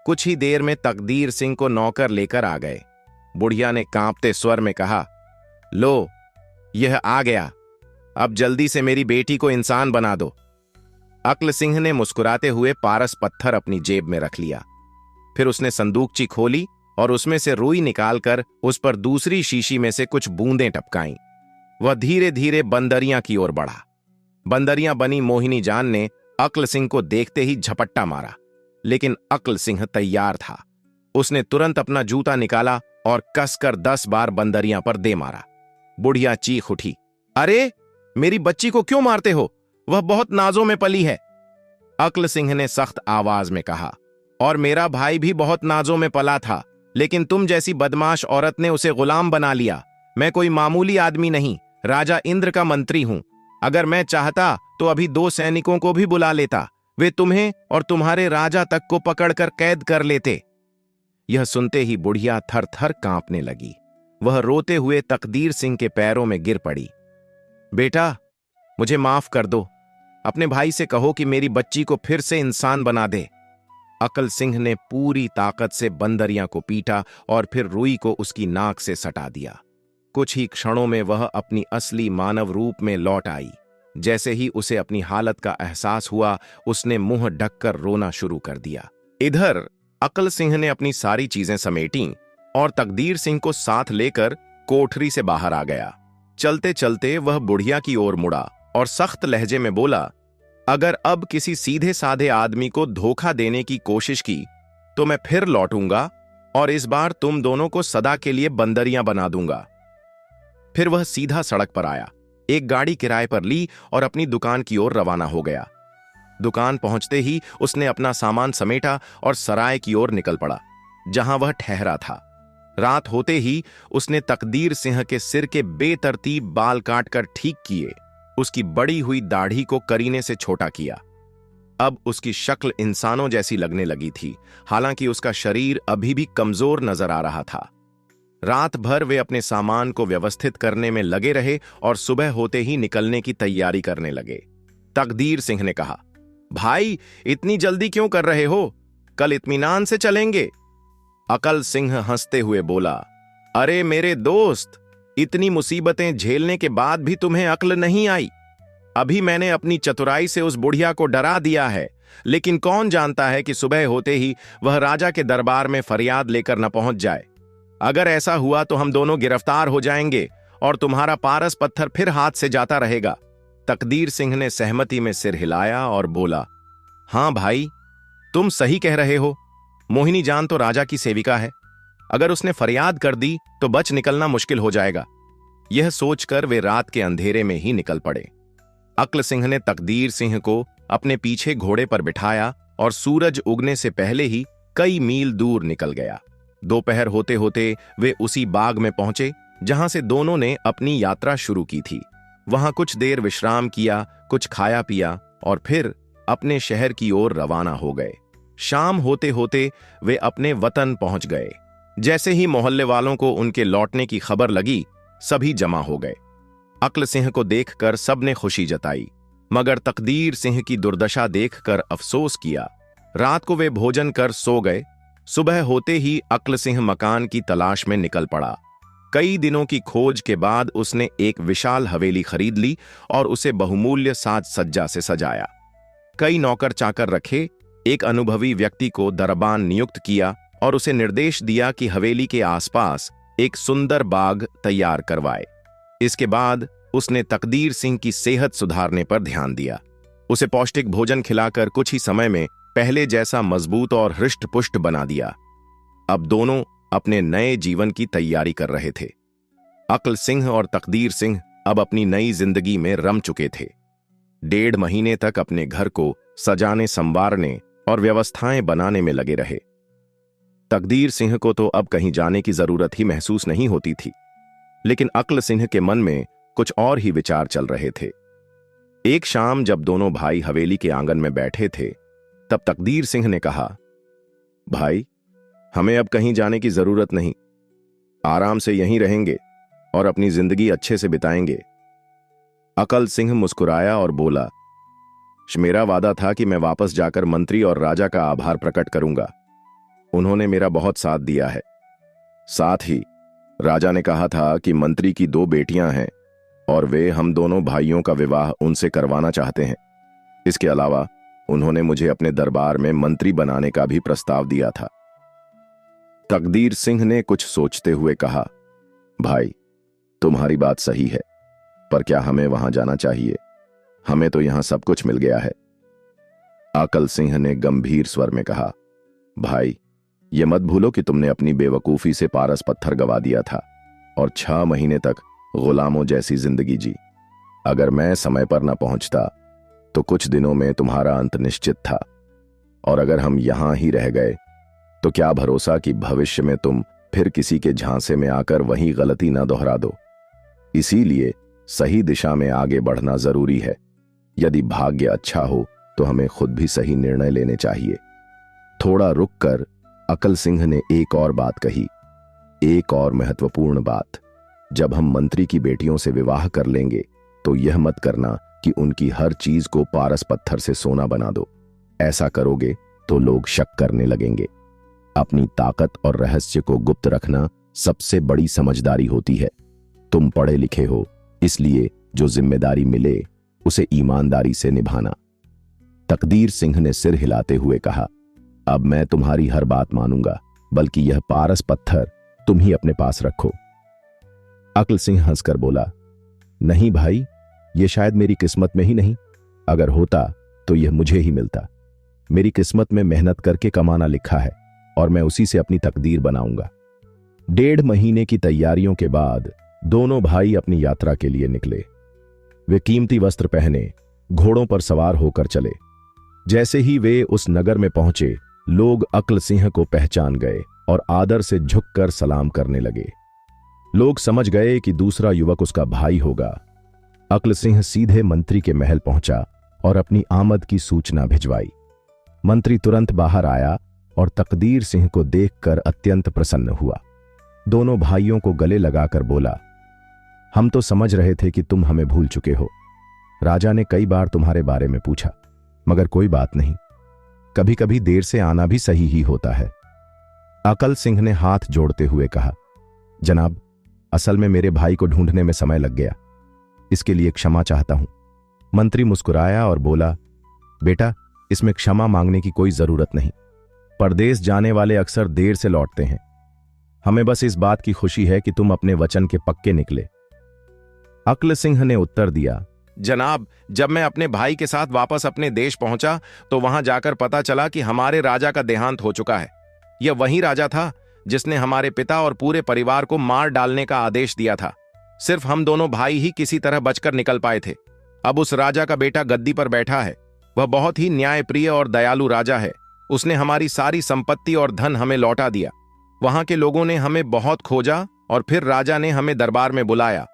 कुछ ही देर में तकदीर सिंह को नौकर लेकर आ गए। बुढ़िया ने कांपते स्वर में कहा, लो, यह आ गया। अब जल्दी से मेरी बेटी को इंसान बना दो। अक्ल सिंह ने मुस्कुराते हुए पारस पत्थर अपनी जेब में रख लिया। फिर उसने संदूकची खोली और उसमें से रुई निकालकर उस पर दूसरी शीशी में से कुछ बूंदें टपकाईं। वह धीरे धीरे बंदरियां की ओर बढ़ा। बंदरियां बनी मोहिनी जान ने अक्ल सिंह को देखते ही झपट्टा मारा, लेकिन अक्ल सिंह तैयार था। उसने तुरंत अपना जूता निकाला और कसकर 10 बार बंदरियां पर दे मारा। बुढ़िया चीख उठी, अरे, मेरी बच्ची को क्यों मारते हो? वह बहुत नाजों में पली है। अक्ल सिंह ने सख्त आवाज में कहा, और मेरा भाई भी बहुत नाजों में पला था, लेकिन तुम जैसी बदमाश औरत ने उसे गुलाम बना लिया। मैं कोई मामूली आदमी नहीं, राजा इंद्र का मंत्री हूं। अगर मैं चाहता तो अभी 2 सैनिकों को भी बुला लेता। वे तुम्हें और तुम्हारे राजा तक को पकड़कर कैद कर लेते। यह सुनते ही बुढ़िया थर थर कांपने लगी। वह रोते हुए तकदीर सिंह के पैरों में गिर पड़ी। बेटा, मुझे माफ कर दो। अपने भाई से कहो कि मेरी बच्ची को फिर से इंसान बना दे। अकल सिंह ने पूरी ताकत से बंदरियां को पीटा और फिर रुई को उसकी नाक से सटा दिया। कुछ ही क्षणों में वह अपनी असली मानव रूप में लौट आई। जैसे ही उसे अपनी हालत का एहसास हुआ, उसने मुंह ढककर रोना शुरू कर दिया। इधर अकल सिंह ने अपनी सारी चीजें समेटी और तकदीर सिंह को साथ लेकर कोठरी से बाहर आ गया। चलते चलते वह बुढ़िया की ओर मुड़ा और सख्त लहजे में बोला, अगर अब किसी सीधे साधे आदमी को धोखा देने की कोशिश की तो मैं फिर लौटूंगा और इस बार तुम दोनों को सदा के लिए बंदरियां बना दूंगा। फिर वह सीधा सड़क पर आया, एक गाड़ी किराए पर ली और अपनी दुकान की ओर रवाना हो गया। दुकान पहुंचते ही उसने अपना सामान समेटा और सराय की ओर निकल पड़ा, जहां वह ठहरा था। रात होते ही उसने तकदीर सिंह के सिर के बेतरतीब बाल काटकर ठीक किए, उसकी बड़ी हुई दाढ़ी को करीने से छोटा किया। अब उसकी शक्ल इंसानों जैसी लगने लगी थी, हालांकि उसका शरीर अभी भी कमजोर नजर आ रहा था। रात भर वे अपने सामान को व्यवस्थित करने में लगे रहे और सुबह होते ही निकलने की तैयारी करने लगे। तकदीर सिंह ने कहा, भाई इतनी जल्दी क्यों कर रहे हो? कल इत्मीनान से चलेंगे। अकल सिंह हंसते हुए बोला, अरे मेरे दोस्त, इतनी मुसीबतें झेलने के बाद भी तुम्हें अक्ल नहीं आई? अभी मैंने अपनी चतुराई से उस बुढ़िया को डरा दिया है, लेकिन कौन जानता है कि सुबह होते ही वह राजा के दरबार में फरियाद लेकर न पहुंच जाए। अगर ऐसा हुआ तो हम दोनों गिरफ्तार हो जाएंगे और तुम्हारा पारस पत्थर फिर हाथ से जाता रहेगा। तकदीर सिंह ने सहमति में सिर हिलाया और बोला, हां भाई, तुम सही कह रहे हो। मोहिनी जान तो राजा की सेविका है, अगर उसने फरियाद कर दी तो बच निकलना मुश्किल हो जाएगा। यह सोचकर वे रात के अंधेरे में ही निकल पड़े। अक्ल सिंह ने तकदीर सिंह को अपने पीछे घोड़े पर बिठाया और सूरज उगने से पहले ही कई मील दूर निकल गया। दोपहर होते होते वे उसी बाग में पहुंचे जहां से दोनों ने अपनी यात्रा शुरू की थी। वहां कुछ देर विश्राम किया, कुछ खाया पिया और फिर अपने शहर की ओर रवाना हो गए। शाम होते होते वे अपने वतन पहुंच गए। जैसे ही मोहल्ले वालों को उनके लौटने की खबर लगी, सभी जमा हो गए। अक्ल सिंह को देखकर सबने खुशी जताई, मगर तकदीर सिंह की दुर्दशा देखकर अफसोस किया। रात को वे भोजन कर सो गए। सुबह होते ही अक्ल सिंह मकान की तलाश में निकल पड़ा। कई दिनों की खोज के बाद उसने एक विशाल हवेली खरीद ली और उसे बहुमूल्य साज सज्जा से सजाया। कई नौकर चाकर रखे, एक अनुभवी व्यक्ति को दरबान नियुक्त किया और उसे निर्देश दिया कि हवेली के आसपास एक सुंदर बाग तैयार करवाए। इसके बाद उसने तकदीर सिंह की सेहत सुधारने पर ध्यान दिया। उसे पौष्टिक भोजन खिलाकर कुछ ही समय में पहले जैसा मजबूत और हृष्ट-पुष्ट बना दिया। अब दोनों अपने नए जीवन की तैयारी कर रहे थे। अक्ल सिंह और तकदीर सिंह अब अपनी नई जिंदगी में रम चुके थे। 1.5 महीने तक अपने घर को सजाने, संवारने और व्यवस्थाएं बनाने में लगे रहे। तकदीर सिंह को तो अब कहीं जाने की जरूरत ही महसूस नहीं होती थी, लेकिन अक्ल सिंह के मन में कुछ और ही विचार चल रहे थे। एक शाम जब दोनों भाई हवेली के आंगन में बैठे थे, तब तकदीर सिंह ने कहा, भाई, हमें अब कहीं जाने की जरूरत नहीं, आराम से यहीं रहेंगे और अपनी जिंदगी अच्छे से बिताएंगे। अकल सिंह मुस्कुराया और बोला, मेरा वादा था कि मैं वापस जाकर मंत्री और राजा का आभार प्रकट करूंगा। उन्होंने मेरा बहुत साथ दिया है। साथ ही राजा ने कहा था कि मंत्री की 2 बेटियां हैं और वे हम दोनों भाइयों का विवाह उनसे करवाना चाहते हैं। इसके अलावा उन्होंने मुझे अपने दरबार में मंत्री बनाने का भी प्रस्ताव दिया था। तकदीर सिंह ने कुछ सोचते हुए कहा, भाई, तुम्हारी बात सही है, पर क्या हमें वहां जाना चाहिए? हमें तो यहां सब कुछ मिल गया है। अकल सिंह ने गंभीर स्वर में कहा, भाई, ये मत भूलो कि तुमने अपनी बेवकूफी से पारस पत्थर गवा दिया था और 6 महीने तक गुलामों जैसी जिंदगी जी। अगर मैं समय पर न पहुंचता तो कुछ दिनों में तुम्हारा अंत निश्चित था, और अगर हम यहां ही रह गए तो क्या भरोसा कि भविष्य में तुम फिर किसी के झांसे में आकर वही गलती न दोहरा दो। इसीलिए सही दिशा में आगे बढ़ना जरूरी है। यदि भाग्य अच्छा हो तो हमें खुद भी सही निर्णय लेने चाहिए। थोड़ा रुककर अकल सिंह ने एक और बात कही, एक और महत्वपूर्ण बात। जब हम मंत्री की बेटियों से विवाह कर लेंगे तो यह मत करना कि उनकी हर चीज को पारस पत्थर से सोना बना दो। ऐसा करोगे तो लोग शक करने लगेंगे। अपनी ताकत और रहस्य को गुप्त रखना सबसे बड़ी समझदारी होती है। तुम पढ़े लिखे हो, इसलिए जो जिम्मेदारी मिले उसे ईमानदारी से निभाना। तकदीर सिंह ने सिर हिलाते हुए कहा, अब मैं तुम्हारी हर बात मानूंगा, बल्कि यह पारस पत्थर तुम ही अपने पास रखो। अक्ल सिंह हंसकर बोला, नहीं भाई, यह शायद मेरी किस्मत में ही नहीं। अगर होता तो यह मुझे ही मिलता। मेरी किस्मत में मेहनत करके कमाना लिखा है और मैं उसी से अपनी तकदीर बनाऊंगा। 1.5 महीने की तैयारियों के बाद दोनों भाई अपनी यात्रा के लिए निकले। वे कीमती वस्त्र पहने घोड़ों पर सवार होकर चले। जैसे ही वे उस नगर में पहुंचे, लोग अक्ल सिंह को पहचान गए और आदर से झुककर सलाम करने लगे। लोग समझ गए कि दूसरा युवक उसका भाई होगा। अक्ल सिंह सीधे मंत्री के महल पहुंचा और अपनी आमद की सूचना भिजवाई। मंत्री तुरंत बाहर आया और तकदीर सिंह को देखकर अत्यंत प्रसन्न हुआ। दोनों भाइयों को गले लगाकर बोला, हम तो समझ रहे थे कि तुम हमें भूल चुके हो। राजा ने कई बार तुम्हारे बारे में पूछा, मगर कोई बात नहीं, कभी कभी देर से आना भी सही ही होता है। अकल सिंह ने हाथ जोड़ते हुए कहा, जनाब, असल में मेरे भाई को ढूंढने में समय लग गया, इसके लिए क्षमा चाहता हूं। मंत्री मुस्कुराया और बोला, बेटा, इसमें क्षमा मांगने की कोई जरूरत नहीं। परदेश जाने वाले अक्सर देर से लौटते हैं। हमें बस इस बात की खुशी है कि तुम अपने वचन के पक्के निकले। अक्ल सिंह ने उत्तर दिया, जनाब, जब मैं अपने भाई के साथ वापस अपने देश पहुंचा तो वहां जाकर पता चला कि हमारे राजा का देहांत हो चुका है। यह वही राजा था जिसने हमारे पिता और पूरे परिवार को मार डालने का आदेश दिया था। सिर्फ हम दोनों भाई ही किसी तरह बचकर निकल पाए थे। अब उस राजा का बेटा गद्दी पर बैठा है। वह बहुत ही न्यायप्रिय और दयालु राजा है। उसने हमारी सारी संपत्ति और धन हमें लौटा दिया। वहां के लोगों ने हमें बहुत खोजा और फिर राजा ने हमें दरबार में बुलाया।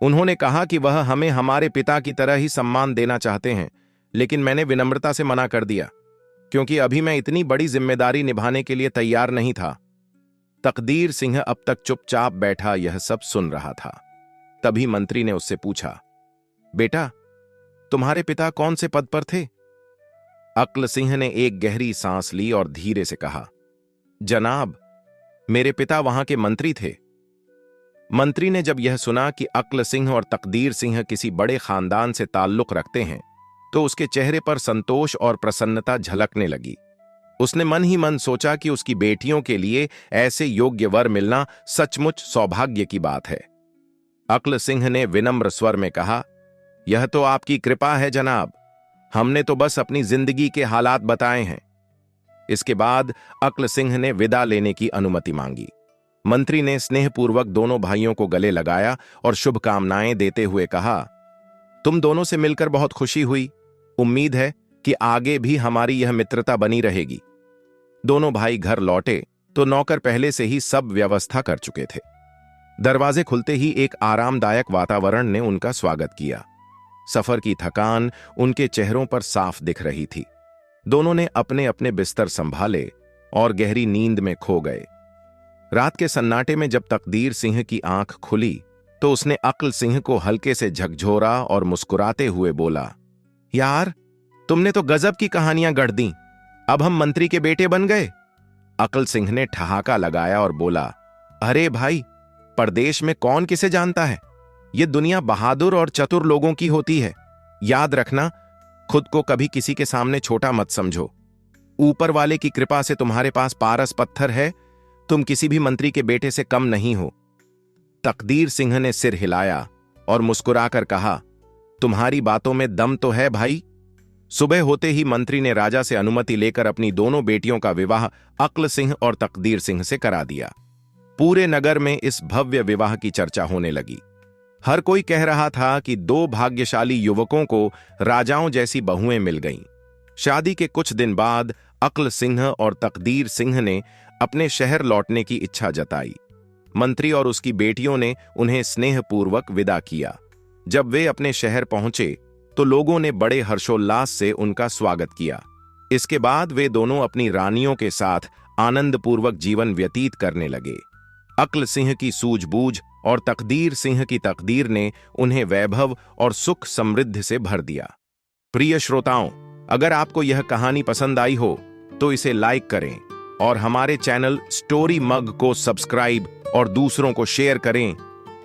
उन्होंने कहा कि वह हमें हमारे पिता की तरह ही सम्मान देना चाहते हैं, लेकिन मैंने विनम्रता से मना कर दिया, क्योंकि अभी मैं इतनी बड़ी जिम्मेदारी निभाने के लिए तैयार नहीं था। तकदीर सिंह अब तक चुपचाप बैठा यह सब सुन रहा था। तभी मंत्री ने उससे पूछा, बेटा, तुम्हारे पिता कौन से पद पर थे? अक्ल सिंह ने एक गहरी सांस ली और धीरे से कहा, जनाब, मेरे पिता वहां के मंत्री थे। मंत्री ने जब यह सुना कि अक्ल सिंह और तकदीर सिंह किसी बड़े खानदान से ताल्लुक रखते हैं, तो उसके चेहरे पर संतोष और प्रसन्नता झलकने लगी। उसने मन ही मन सोचा कि उसकी बेटियों के लिए ऐसे योग्य वर मिलना सचमुच सौभाग्य की बात है। अक्ल सिंह ने विनम्र स्वर में कहा, यह तो आपकी कृपा है जनाब, हमने तो बस अपनी जिंदगी के हालात बताए हैं। इसके बाद अक्ल सिंह ने विदा लेने की अनुमति मांगी। मंत्री ने स्नेहपूर्वक दोनों भाइयों को गले लगाया और शुभकामनाएं देते हुए कहा, तुम दोनों से मिलकर बहुत खुशी हुई। उम्मीद है कि आगे भी हमारी यह मित्रता बनी रहेगी। दोनों भाई घर लौटे तो नौकर पहले से ही सब व्यवस्था कर चुके थे। दरवाजे खुलते ही एक आरामदायक वातावरण ने उनका स्वागत किया। सफर की थकान उनके चेहरों पर साफ दिख रही थी। दोनों ने अपने अपने बिस्तर संभाले और गहरी नींद में खो गए। रात के सन्नाटे में जब तकदीर सिंह की आंख खुली तो उसने अक्ल सिंह को हल्के से झकझोरा और मुस्कुराते हुए बोला, यार, तुमने तो गजब की कहानियां गढ़ दी। अब हम मंत्री के बेटे बन गए। अक्ल सिंह ने ठहाका लगाया और बोला, अरे भाई, परदेश में कौन किसे जानता है? ये दुनिया बहादुर और चतुर लोगों की होती है। याद रखना, खुद को कभी किसी के सामने छोटा मत समझो। ऊपर वाले की कृपा से तुम्हारे पास पारस पत्थर है। तुम किसी भी मंत्री के बेटे से कम नहीं हो। तकदीर सिंह ने सिर हिलाया और मुस्कुराकर कहा, तुम्हारी बातों में दम तो है भाई। सुबह होते ही मंत्री ने राजा से अनुमति लेकर अपनी दोनों बेटियों का विवाह अक्ल सिंह और तकदीर सिंह से करा दिया। पूरे नगर में इस भव्य विवाह की चर्चा होने लगी। हर कोई कह रहा था कि दो भाग्यशाली युवकों को राजाओं जैसी बहुएं मिल गईं। शादी के कुछ दिन बाद अक्ल सिंह और तकदीर सिंह ने अपने शहर लौटने की इच्छा जताई। मंत्री और उसकी बेटियों ने उन्हें स्नेहपूर्वक विदा किया। जब वे अपने शहर पहुंचे तो लोगों ने बड़े हर्षोल्लास से उनका स्वागत किया। इसके बाद वे दोनों अपनी रानियों के साथ आनंदपूर्वक जीवन व्यतीत करने लगे। अक्ल सिंह की सूझबूझ और तकदीर सिंह की तकदीर ने उन्हें वैभव और सुख समृद्धि से भर दिया। प्रिय श्रोताओं, अगर आपको यह कहानी पसंद आई हो तो इसे लाइक करें और हमारे चैनल स्टोरी मग को सब्सक्राइब और दूसरों को शेयर करें।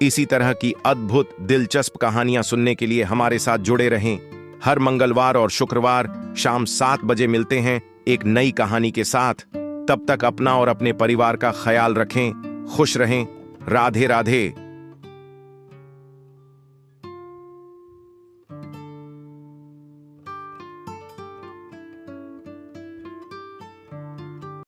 इसी तरह की अद्भुत दिलचस्प कहानियां सुनने के लिए हमारे साथ जुड़े रहें। हर मंगलवार और शुक्रवार शाम 7 बजे मिलते हैं एक नई कहानी के साथ। तब तक अपना और अपने परिवार का ख्याल रखें। खुश रहें। राधे राधे।